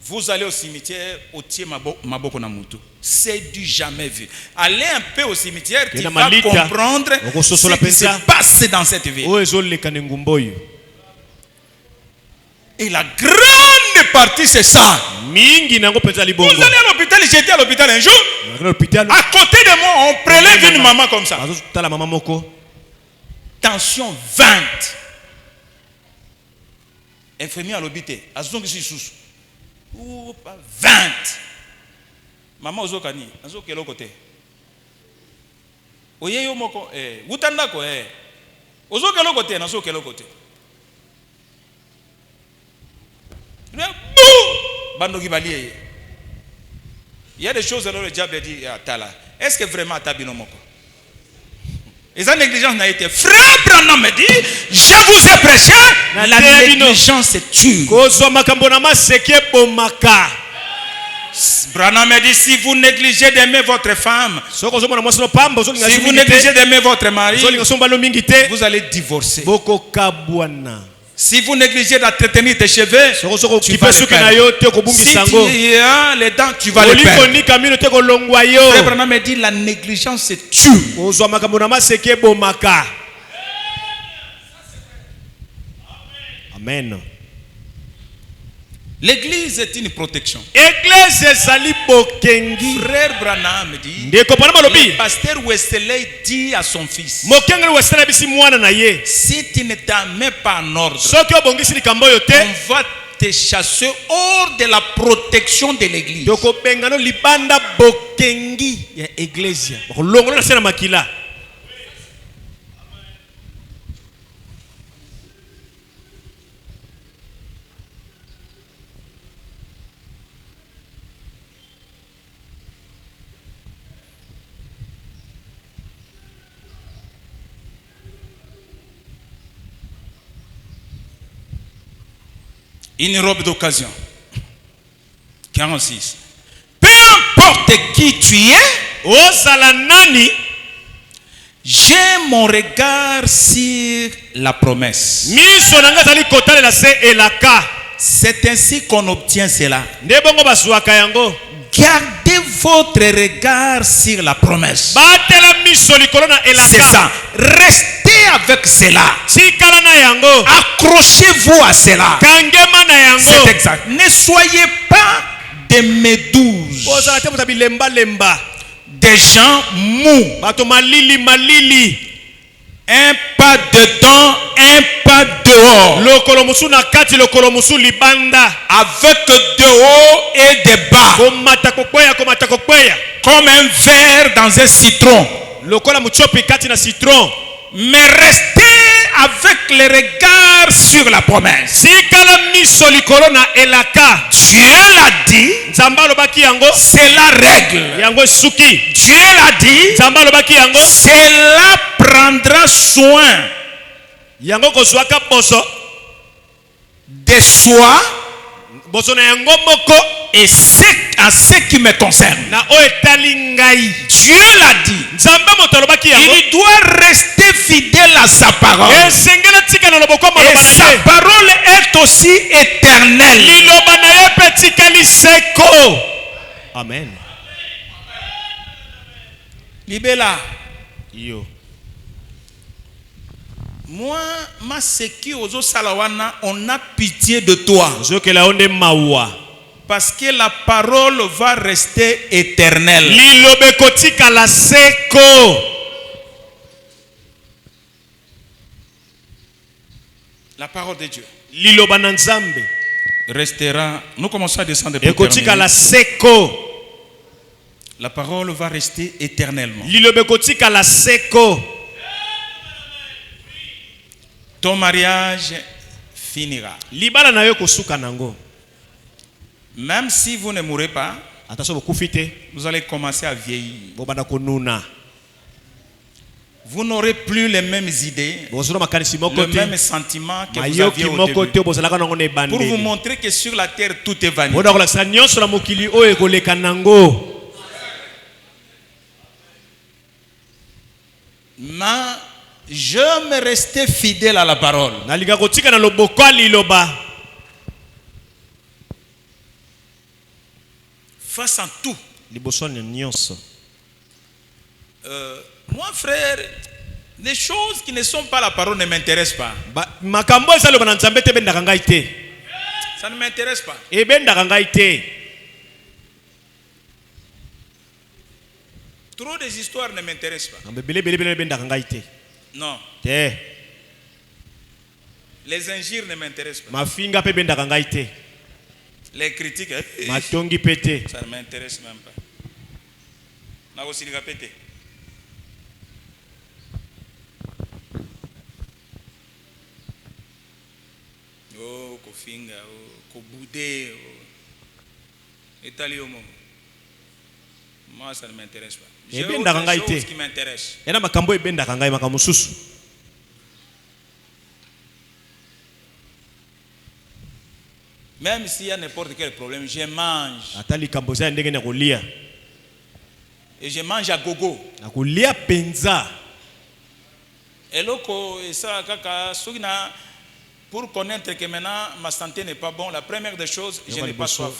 vous allez au cimetière, au Tier Maboko Namutu. C'est du jamais vu. Allez un peu au cimetière, tu vas comprendre ce qui se passe dans cette ville. Et la grande partie, c'est ça. Vous allez à l'hôpital, j'étais à l'hôpital un jour. À côté de moi, on prélève une maman comme ça. Tension 20. Infirmier à l'hôpital. 20. Maman ozokani, azokelo côté. Oye yo moko utanda ko ozokelo côté, nazokelo côté. Il y a des choses alors le diable dit est-ce que vraiment ta binomoko? Et sa négligence n'a été. Frère Branham me dit, je vous ai prêché, la négligence tue. Branham me dit, si vous négligez d'aimer votre femme, si vous négligez d'aimer votre mari, vous allez divorcer. Si vous négligez d'entretenir tes cheveux, tu vas les perdre. Si tu as les dents, tu vas les perdre. Frère Branham me dit, la négligence tue. Amen. L'église est une protection. Frère Branham dit, le pasteur Wesley dit à son fils, si tu ne t'en mets pas en ordre, on va te chasser hors de la protection de l'église. Une robe d'occasion. 46. Peu importe qui tu es, j'ai mon regard sur la promesse. C'est ainsi qu'on obtient cela. Gardez votre regard sur la promesse. C'est ça. Restez avec cela. Accrochez-vous à cela. C'est exact. Ne soyez pas des méduses. Des gens mous. Un pas dedans, un pas dehors. Avec de haut et de bas. Comme un verre dans un citron. Mais restez avec le regard sur la promesse. Dieu l'a dit. C'est la règle. Dieu l'a dit. Cela prendra soin de soi et en ce qui me concerne. Dieu l'a dit. Il doit rester fidèle à sa parole. Et sa parole est aussi éternelle. Amen. Libella. Yo. Moi, ma seki ozo salawana, on a pitié de toi. Parce que la parole va rester éternelle. La parole de Dieu restera. Nous commençons à descendre. La parole va rester éternellement. Ton mariage finira. Même si vous ne mourrez pas, vous allez commencer à vieillir. Vous n'aurez plus les mêmes idées, le même sentiment que vous aviez au début. Pour vous montrer que sur la terre tout est vanité. Mais je me restais fidèle à la parole. Face à tout. Moi, frère, les choses qui ne sont pas la parole ne m'intéressent pas. Ça ne m'intéresse pas. Trop des histoires ne m'intéressent pas. Non. Les injures ne m'intéressent pas. Les critiques, ça ne m'intéresse même pas. Oh, kofinga, oh, kobude, oh. Moi, ça ne m'intéresse pas. J'ai autre chose qui m'intéresse. Même s'il y a n'importe quel problème, je mange. Et je mange à gogo. Et loko, et ça, pour connaître que maintenant ma santé n'est pas bonne, la première des choses, je n'ai pas soif.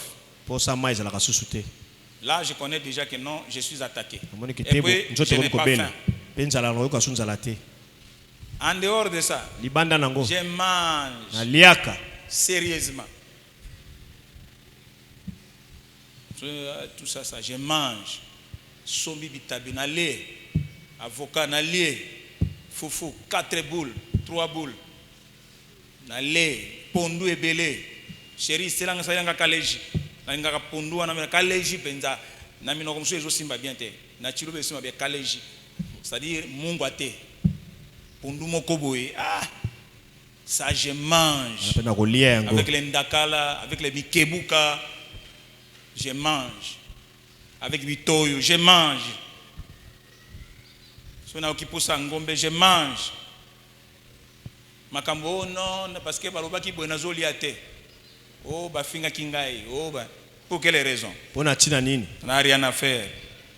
Là, je connais déjà que non, je suis attaqué. Et puis, je n'ai pas faim. En dehors de ça, je mange sérieusement. Tout ça, je mange. Sombi bitabi, nalé, avocat, nalé, foufou, 4 boules, 3 boules, nalé, pondu et belé. Chérie, c'est là que ça y a kaleji. Nanga pondu, na kaleji penza. Na mino comme ça, je simba bien te. Na chilo be simba bien kaleji. C'est-à-dire mungwate. Pondu mokoboe. Ah, ça je mange. Avec les ndakala, avec les mikebuka. Je mange. Avec Vitoyo, je mange. Si on a occupé ça ngombe, je mange. Makambo non, parce que baloba ki bonazo liate. Oh, ba finga kingai. Oh, ba. Pour quelle raison? On n'a rien à faire.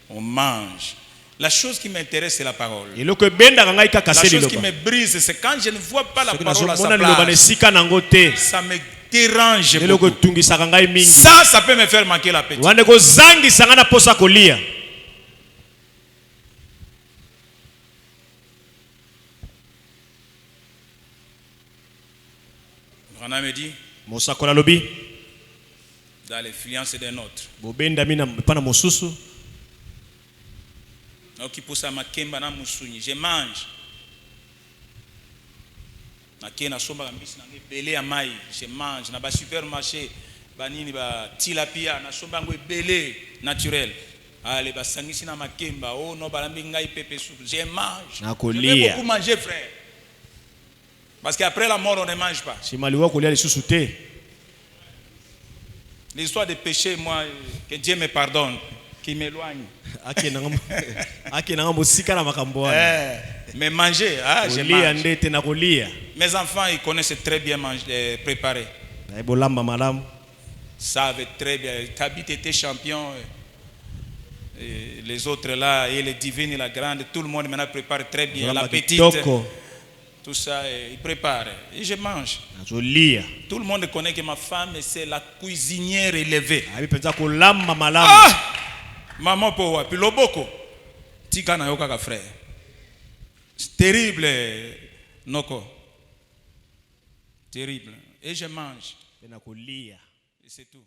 On mange. La chose qui m'intéresse, c'est la parole. La chose qui me brise, c'est quand je ne vois pas la parole à sa place. Ça me dérange beaucoup. Ça peut me faire manquer l'appétit. On a me dit dans l'influence d'un autre. Je mange. Je mange. Dans le supermarché, tilapia, naturel. Allez, oh non, je mange. Je vais beaucoup manger, frère. Parce qu'après la mort, on ne mange pas. L'histoire des péchés, moi, que Dieu me pardonne, qui m'éloigne. Mais manger, je mange. Mes enfants, ils connaissent très bien manger, préparer. Ça avait très bien. Tabit était champion. Et les autres là, et les divines et la grande, tout le monde maintenant prépare très bien. La petite. Tout ça, il prépare. Et je mange. Tout le monde connaît que ma femme, c'est la cuisinière élevée. Ah! Maman pour puis loboko. Tika na yoka frère. C'est terrible, Noko. Terrible. Et je mange. Et c'est tout.